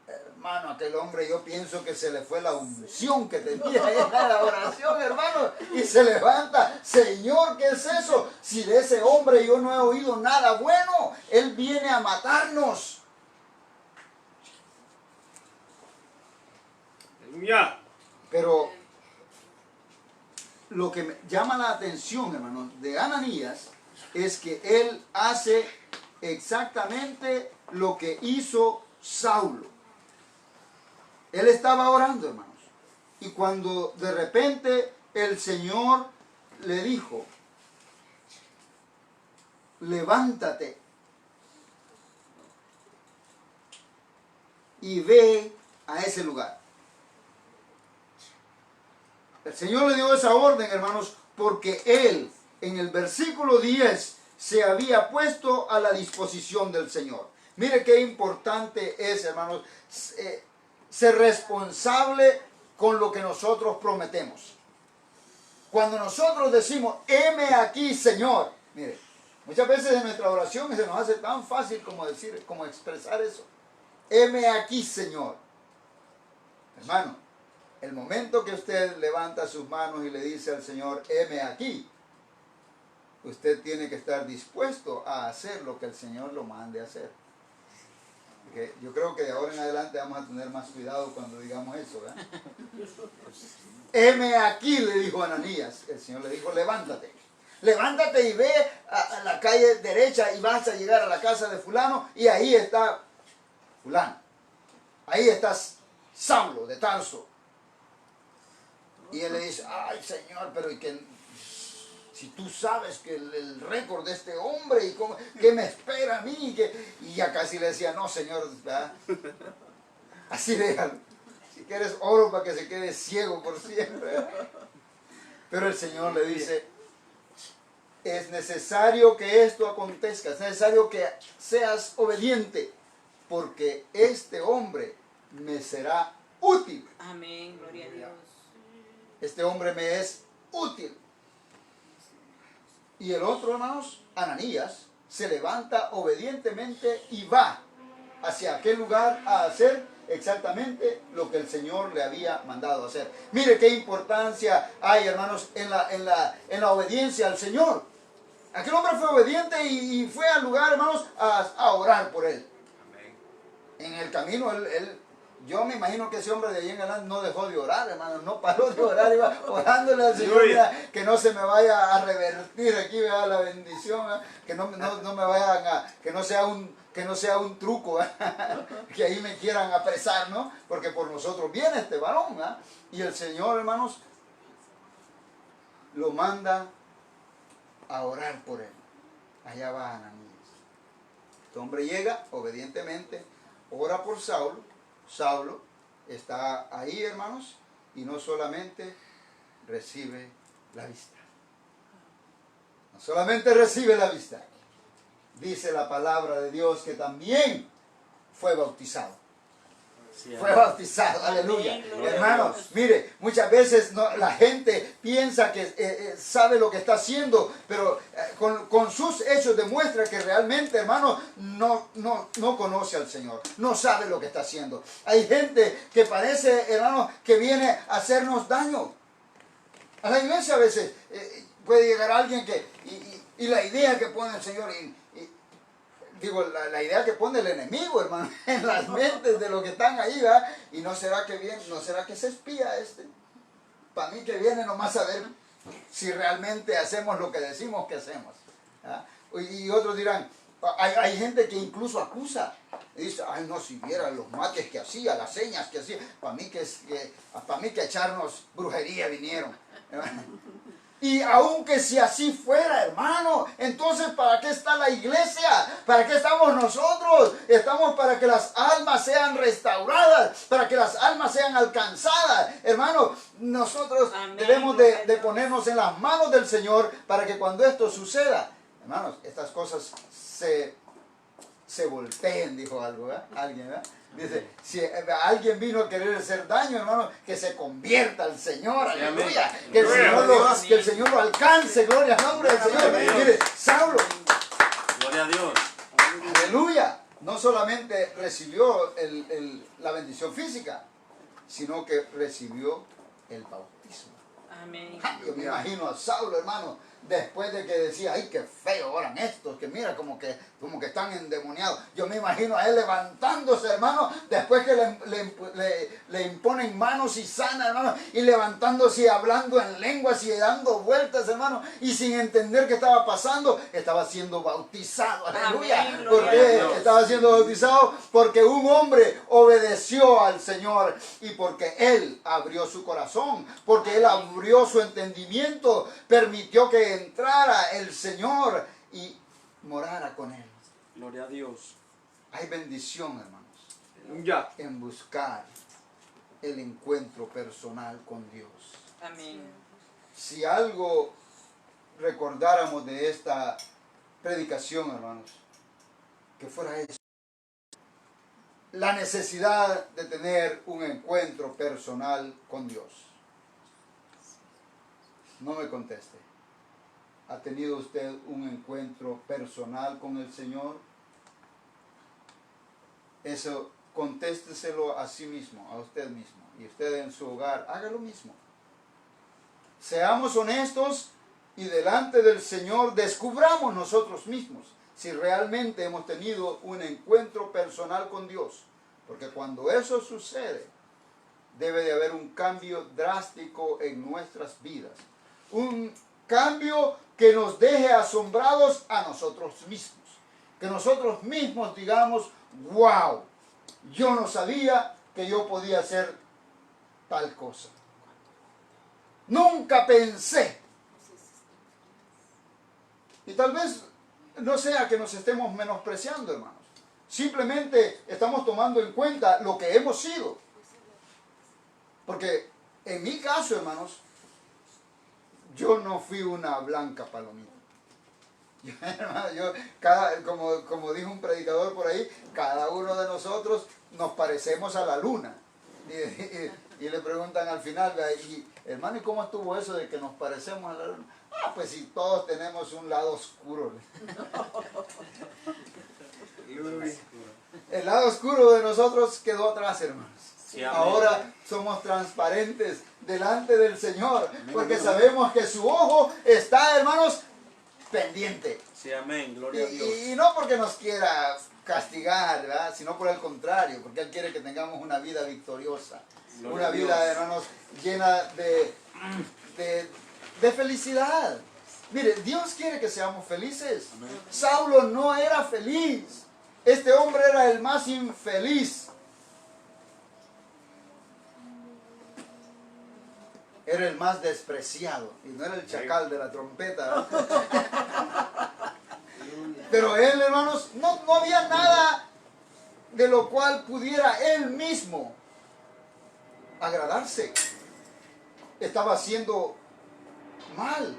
Hermano, aquel hombre, yo pienso que se le fue la unción que tenía en la oración, hermano, y se levanta. Señor, ¿qué es eso? Si de ese hombre yo no he oído nada bueno, él viene a matarnos. Aleluya. Pero lo que me llama la atención, hermano, de Ananías, es que él hace exactamente lo que hizo Saulo. Él estaba orando, hermanos. Y cuando de repente el Señor le dijo, levántate y ve a ese lugar. El Señor le dio esa orden, hermanos, porque Él, en el versículo 10, se había puesto a la disposición del Señor. Mire qué importante es, hermanos, ser responsable con lo que nosotros prometemos. Cuando nosotros decimos, heme aquí, Señor. Mire, muchas veces en nuestra oración se nos hace tan fácil como decir, como expresar eso. Heme aquí, Señor. Hermano, el momento que usted levanta sus manos y le dice al Señor, heme aquí, usted tiene que estar dispuesto a hacer lo que el Señor lo mande a hacer. Porque yo creo que de ahora en adelante vamos a tener más cuidado cuando digamos eso, ¿verdad? Heme aquí, le dijo Ananías. El Señor le dijo, levántate. Levántate y ve a la calle derecha y vas a llegar a la casa de fulano y ahí está fulano. Ahí está Saulo de Tarso. Y él le dice, ay Señor, pero ¿y que si tú sabes que el récord de este hombre y cómo, qué me espera a mí? Y ya casi le decía, no Señor, ¿verdad? Así déjalo. Si quieres oro para que se quede ciego por siempre. Pero el Señor le dice, es necesario que esto acontezca, es necesario que seas obediente, porque este hombre me será útil. Amén, gloria a Dios. Este hombre me es útil. Y el otro, hermanos, Ananías, se levanta obedientemente y va hacia aquel lugar a hacer exactamente lo que el Señor le había mandado hacer. Mire qué importancia hay, hermanos, en la obediencia al Señor. Aquel hombre fue obediente y fue al lugar, hermanos, a orar por él. En el camino, yo me imagino que ese hombre de allí en adelante no dejó de orar, hermano, no paró de orar, iba orándole al Señor, mira, que no se me vaya a revertir aquí, ¿verdad? La bendición, ¿verdad? Que no me vayan que no sea un truco, ¿verdad? Que ahí me quieran apresar, ¿no? Porque por nosotros viene este varón, ¿verdad? Y el Señor, hermanos, lo manda a orar por él. Allá va Ananías. Este hombre llega obedientemente, ora por Saulo. Saulo está ahí, hermanos, y no solamente recibe la vista. No solamente recibe la vista. Dice la palabra de Dios que también fue bautizado. Fue bautizado, aleluya. Hermanos, mire, muchas veces la gente piensa que sabe lo que está haciendo, pero con sus hechos demuestra que realmente, hermano, no conoce al Señor, no sabe lo que está haciendo. Hay gente que parece, hermano, que viene a hacernos daño. A la iglesia a veces puede llegar alguien y la idea que pone el Señor, digo, la idea que pone el enemigo, hermano, en las mentes de los que están ahí, ¿verdad? Y no será que se espía este. Para mí que viene nomás a ver si realmente hacemos lo que decimos que hacemos, ¿verdad? Y otros dirán, hay gente que incluso acusa. Y dice, ay no, si viera los mates que hacía, las señas que hacía, para mí que echarnos brujería vinieron. Y aunque si así fuera, hermano, entonces ¿para qué está la iglesia? ¿Para qué estamos nosotros? Estamos para que las almas sean restauradas, para que las almas sean alcanzadas. Hermano, nosotros debemos de ponernos en las manos del Señor para que cuando esto suceda, hermanos, estas cosas se volteen, dijo algo, ¿verdad? Alguien, ¿verdad? Dice, si alguien vino a querer hacer daño, hermano, que se convierta al Señor, aleluya. Que el Señor lo alcance, gloria al nombre del Señor. Mire, Saulo, Gloria a Dios. aleluya, no solamente recibió la bendición física, sino que recibió el bautismo. Amén. Yo me imagino a Saulo, hermano, después de que decía, ay, qué feo oran estos, que mira, como que están endemoniados. Yo me imagino a él levantándose, hermano, después que le imponen manos y sana, hermano, y levantándose y hablando en lenguas y dando vueltas, hermano, y sin entender qué estaba pasando, estaba siendo bautizado, aleluya. Amén, ¿Por qué estaba siendo bautizado? Porque un hombre obedeció al Señor y porque él abrió su corazón, porque él abrió su entendimiento, permitió que entrara el Señor y morara con él. Gloria a Dios. Hay bendición, hermanos, Ya. en buscar el encuentro personal con Dios. Amén. Si algo recordáramos de esta predicación, hermanos, que fuera eso. La necesidad de tener un encuentro personal con Dios. No me conteste. ¿Ha tenido usted un encuentro personal con el Señor? Eso, contésteselo a sí mismo, a usted mismo. y usted en su hogar, haga lo mismo. Seamos honestos y delante del Señor descubramos nosotros mismos si realmente hemos tenido un encuentro personal con Dios. Porque cuando eso sucede, debe de haber un cambio drástico en nuestras vidas. Un cambio que nos deje asombrados a nosotros mismos. Que nosotros mismos digamos, wow, yo no sabía que yo podía hacer tal cosa. Nunca pensé. Y tal vez no sea que nos estemos menospreciando, hermanos. Simplemente estamos tomando en cuenta lo que hemos sido. Porque en mi caso, hermanos, yo no fui una blanca palomita. Como dijo un predicador por ahí, cada uno de nosotros nos parecemos a la luna. Y le preguntan al final, y, hermano, ¿y cómo estuvo eso de que nos parecemos a la luna? Ah, pues si todos tenemos un lado oscuro. El lado oscuro de nosotros quedó atrás, hermanos. Sí, amén. Ahora somos transparentes delante del Señor, porque sabemos que su ojo está, hermanos, pendiente. Sí, amén. Gloria a Dios. Y no porque nos quiera castigar, ¿verdad? Sino por el contrario, porque Él quiere que tengamos una vida victoriosa. Gloria Una a Dios. vida, hermanos, llena de felicidad. Mire, Dios quiere que seamos felices. Amén. Saulo no era feliz. Este hombre era el más infeliz. Era el más despreciado. Y no era el chacal de la trompeta. Pero él, hermanos, no había nada de lo cual pudiera él mismo agradarse. Estaba haciendo mal.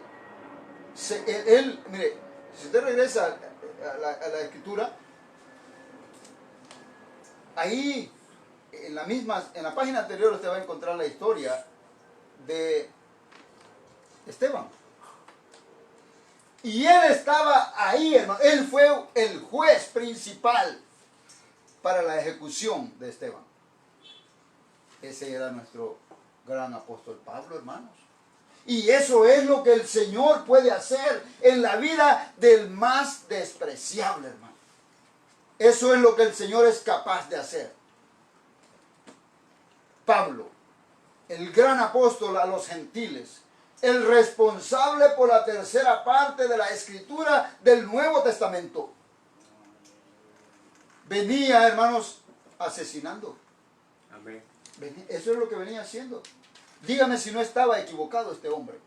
Mire, si usted regresa a la escritura, ahí en la página anterior usted va a encontrar la historia de Esteban. Y él estaba ahí, hermano. Él fue el juez principal para la ejecución de Esteban. Ese era nuestro gran apóstol Pablo, hermanos. Y eso es lo que el Señor puede hacer en la vida del más despreciable, hermano. Eso es lo que el Señor es capaz de hacer. Pablo, el gran apóstol a los gentiles, el responsable por la tercera parte de la escritura del Nuevo Testamento, venía, hermanos, asesinando. Amén. Eso es lo que venía haciendo. Dígame si no estaba equivocado este hombre.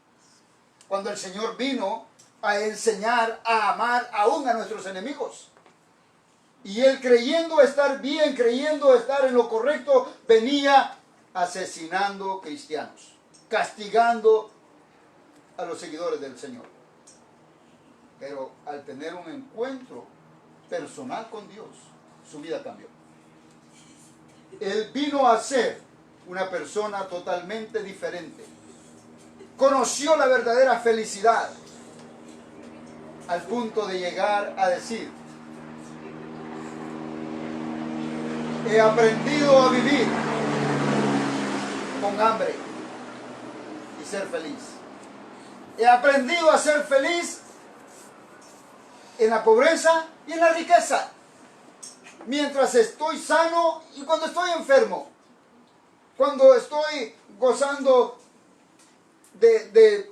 Cuando el Señor vino a enseñar a amar aún a nuestros enemigos. Y él, creyendo estar bien, creyendo estar en lo correcto, venía asesinando cristianos, castigando a los seguidores del Señor. Pero al tener un encuentro personal con Dios, su vida cambió. Él vino a ser una persona totalmente diferente. Conoció la verdadera felicidad al punto de llegar a decir: he aprendido a vivir con hambre y ser feliz. He aprendido a ser feliz en la pobreza y en la riqueza. Mientras estoy sano y cuando estoy enfermo. Cuando estoy gozando de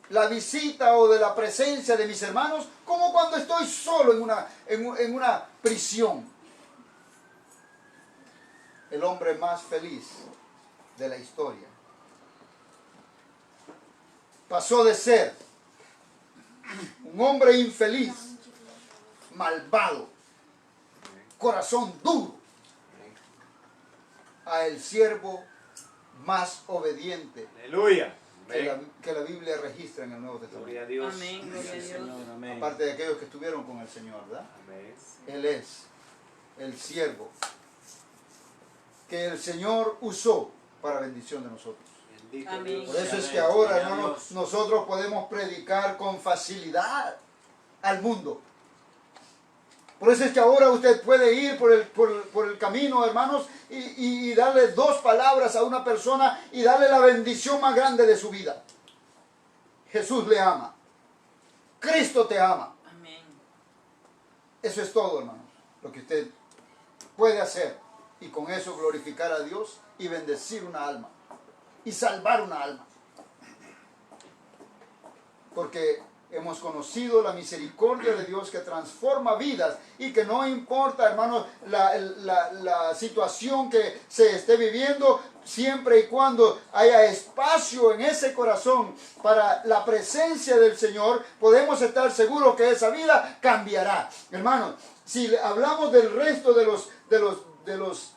la visita o de la presencia de mis hermanos, como cuando estoy solo en una prisión. El hombre más feliz de la historia pasó de ser un hombre infeliz, malvado, corazón duro, a el siervo más obediente Aleluya. que la Biblia registra en el Nuevo Gloria a Testamento. Dios. Amén, gloria a Dios. Señor, amén. Aparte de aquellos que estuvieron con el Señor, ¿verdad? Amén. Él es el siervo que el Señor usó para bendición de nosotros. Bendito Amén. Dios. Por eso es Amén. que ahora, Gloria a hermanos, Dios. nosotros podemos predicar con facilidad al mundo. Por eso es que ahora usted puede ir por el camino, hermanos, y darle 2 palabras a una persona y darle la bendición más grande de su vida. Jesús le ama. Cristo te ama. Amén. Eso es todo, hermanos, lo que usted puede hacer. Y con eso glorificar a Dios y bendecir una alma. Y salvar una alma. Porque hemos conocido la misericordia de Dios que transforma vidas y que no importa, hermanos, la situación que se esté viviendo, siempre y cuando haya espacio en ese corazón para la presencia del Señor, podemos estar seguros que esa vida cambiará. Hermanos, si hablamos del resto de los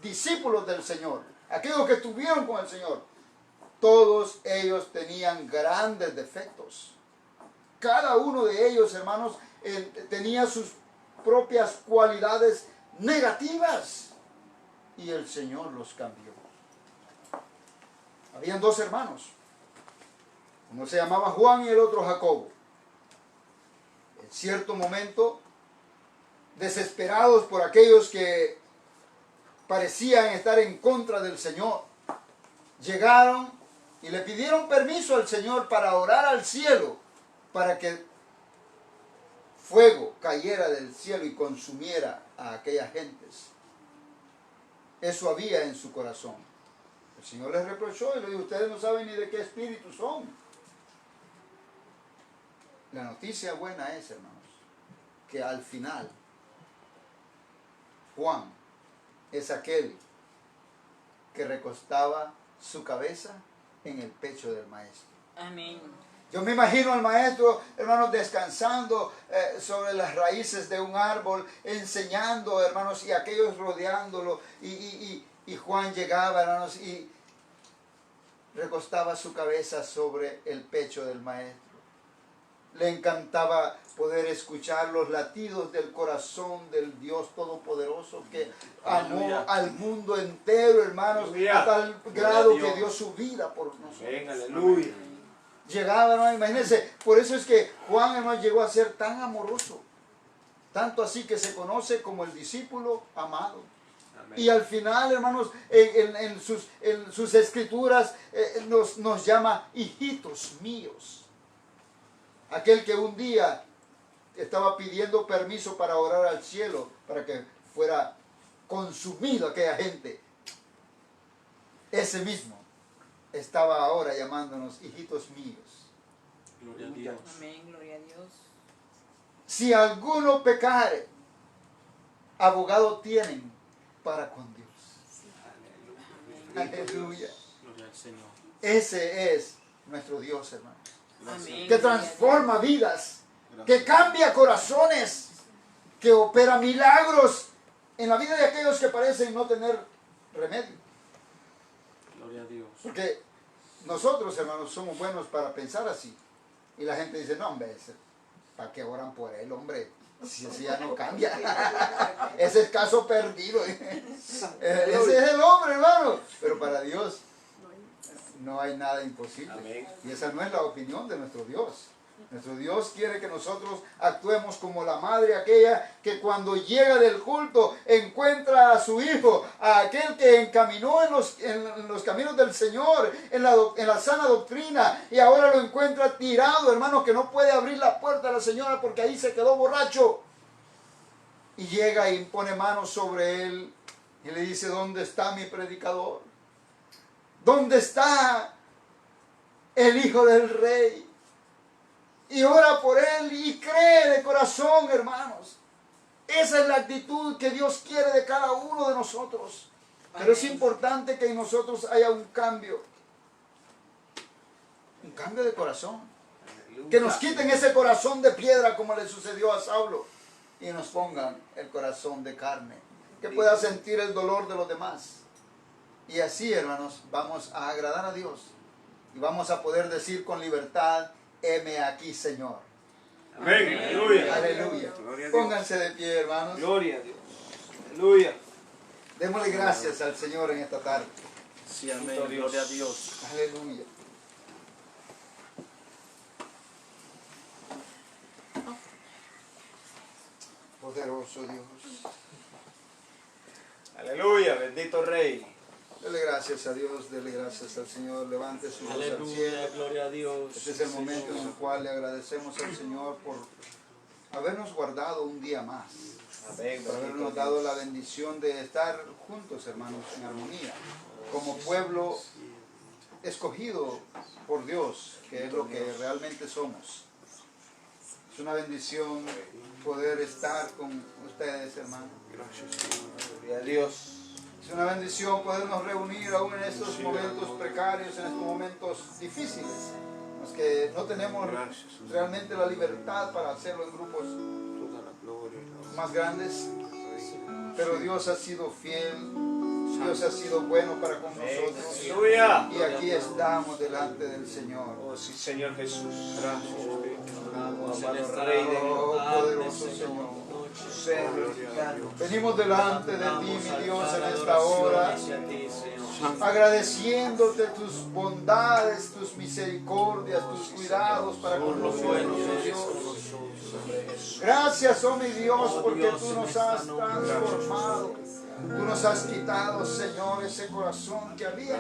discípulos del Señor, aquellos que estuvieron con el Señor, todos ellos tenían grandes defectos. Cada uno de ellos, hermanos, tenía sus propias cualidades negativas. Y el Señor los cambió. Habían 2 hermanos. Uno se llamaba Juan y el otro Jacobo. En cierto momento, desesperados por aquellos que parecían estar en contra del Señor, llegaron y le pidieron permiso al Señor para orar al cielo, para que fuego cayera del cielo y consumiera a aquellas gentes. Eso había en su corazón. El Señor les reprochó y le dijo: ustedes no saben ni de qué espíritu son. La noticia buena es, hermanos, que al final Juan es aquel que recostaba su cabeza en el pecho del Maestro. Amén. Yo me imagino al Maestro, hermanos, descansando sobre las raíces de un árbol, enseñando, hermanos, y aquellos rodeándolo. Y Juan llegaba, hermanos, y recostaba su cabeza sobre el pecho del Maestro. Le encantaba poder escuchar los latidos del corazón del Dios Todopoderoso que amó al mundo entero, hermanos, Aleluya. a tal grado que dio su vida por nosotros. Amén, aleluya. Llegaba, hermano, imagínense, por eso es que Juan, hermano, llegó a ser tan amoroso, tanto así que se conoce como el discípulo amado. Amén. Y al final, hermanos, en sus escrituras nos llama hijitos míos. Aquel que un día estaba pidiendo permiso para orar al cielo, para que fuera consumido aquella gente. Ese mismo estaba ahora llamándonos hijitos míos. Gloria a Dios. Amén, gloria a Dios. Si alguno pecare, abogado tienen para con Dios. Aleluya. Gloria al Señor. Ese es nuestro Dios, hermano. Amén. Que transforma vidas, que cambia corazones, que opera milagros en la vida de aquellos que parecen no tener remedio. Gloria a Dios. Porque nosotros, hermanos, somos buenos para pensar así. Y la gente dice: no, hombre, ¿para qué oran por él, hombre? Si ese ya no cambia. Ese es caso perdido. Ese es el hombre, hermano. Pero para Dios no hay nada imposible. Amén. Y esa no es la opinión de nuestro Dios. Nuestro Dios quiere que nosotros actuemos como la madre aquella que cuando llega del culto encuentra a su hijo, a aquel que encaminó en los caminos del Señor, en la sana doctrina, y ahora lo encuentra tirado, hermano, que no puede abrir la puerta a la señora porque ahí se quedó borracho. Y llega y pone manos sobre él y le dice: ¿dónde está mi predicador? ¿Dónde está el Hijo del Rey? Y ora por él y cree de corazón, hermanos. Esa es la actitud que Dios quiere de cada uno de nosotros. Pero es importante que en nosotros haya un cambio. Un cambio de corazón. Que nos quiten ese corazón de piedra como le sucedió a Saulo y nos pongan el corazón de carne. Que pueda sentir el dolor de los demás. Y así, hermanos, vamos a agradar a Dios. Y vamos a poder decir con libertad: heme aquí, Señor. Amén, aleluya. Aleluya. Gloria a Dios. Pónganse de pie, hermanos. Gloria a Dios. Aleluya. Démosle gracias al Señor en esta tarde. Sí, amén. Gloria a Dios. Aleluya. Poderoso Dios. Aleluya, bendito Rey. Dele gracias a Dios, dele gracias al Señor. Levante su voz al cielo. Aleluya, gloria a Dios. Este es el momento en el cual le agradecemos al Señor por habernos guardado un día más. Amén, Por bendito habernos dado la bendición de estar juntos, hermanos, en armonía. Como pueblo escogido por Dios, que es lo que realmente somos. Es una bendición poder estar con ustedes, hermanos. Gloria a Dios. Es una bendición podernos reunir aún en estos momentos precarios, en estos momentos difíciles, en los que no tenemos realmente la libertad para hacerlo en grupos más grandes. Pero Dios ha sido fiel, Dios ha sido bueno para con nosotros. Aleluya. Y aquí estamos delante del Señor. Oh, sí, Señor Jesús. Gracias, Oramos en esta Rey de Oh, tarde, poderoso Señor. Señor. Ser glorificado. Venimos delante de ti, mi Dios, en esta hora, Hacia ti, Señor. agradeciéndote tus bondades, tus misericordias, tus cuidados para Por con lo bueno nosotros, que oh eres Dios. con nosotros. Gracias, oh mi Dios, Oh, porque Dios, tú en nos esta has noche. transformado. Tú nos has quitado, Señor, ese corazón que había.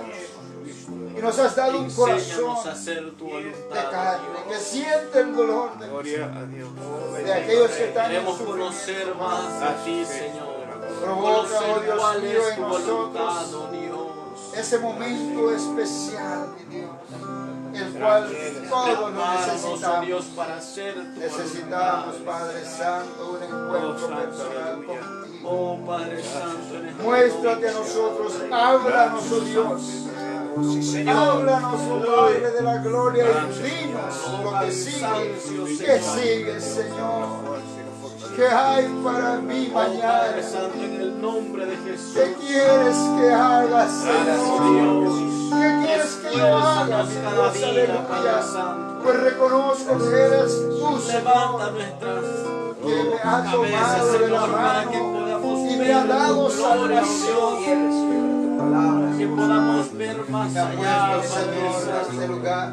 Y nos has dado un Enséñanos a corazón hacer tu de voluntad, carne Dios. que siente el dolor de aquellos que están en Queremos sufrimiento. conocer más a ti, Señor. Provoca, oh Conocer Dios cuál mío, es en tu voluntad, nosotros oh Dios. ese momento especial, mi Dios, el cual todos lo Prepáranos, oh necesitamos. Dios, para hacer tu Necesitamos, voluntad. Padre Santo, un encuentro personal contigo. Oh Padre Santo, en esta Muéstrate a noche. nosotros, háblanos, oh Dios. Sí, Señor. Háblanos, oh Padre de la gloria, y dinos lo que sigue. ¿Qué sigue, Señor? ¿Qué hay para mí Oh Padre mañana? Santo, en el nombre de Jesús. ¿Qué quieres que haga, Señor? ¿Qué quieres que yo haga, mi Esfuérzanos Dios? cada día, Padre Aleluya. Santo. Pues reconozco que eres tú, Levanta Señor, nuestras que me has cabezas, tomado de la Señor, para que mano podamos y me ver ha dado tu gloria, salvación. que podamos ver más Me ha allá, puesto, Padre Señor, en Santo. este lugar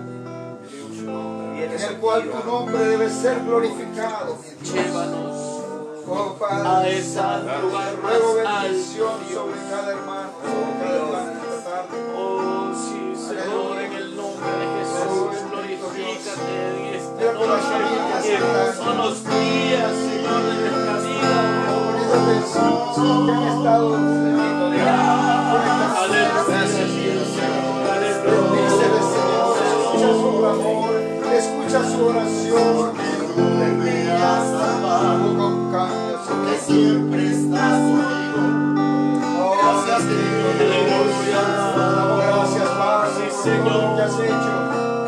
en el cual tu nombre debe ser glorificado. Llévanos Oh a Padre, ese lugar ruego más bendición alto, sobre Dios. cada hermano, sobre cada hermana esta tarde. Oh, sí, Señor, en el nombre de Jesús, glorifícate en esta Mira por las noche, familias que que son los días, Señor, de nuestra vida. Poniendo vecinos que han estado conectados. Bendíceles, Señor, escucha su clamor, escucha su oración. Con cambio, Señor. Siempre estás conmigo. Oh, gracias, gracias, Padre, por todo lo que has hecho.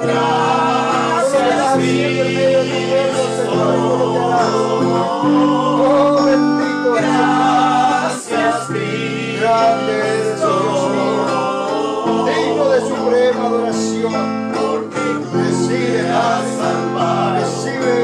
Gracias, Oh, bendito eres, gracias, Cristo. grande eres, oh Dios mío, digno de suprema adoración. Recibe, Padre, recibe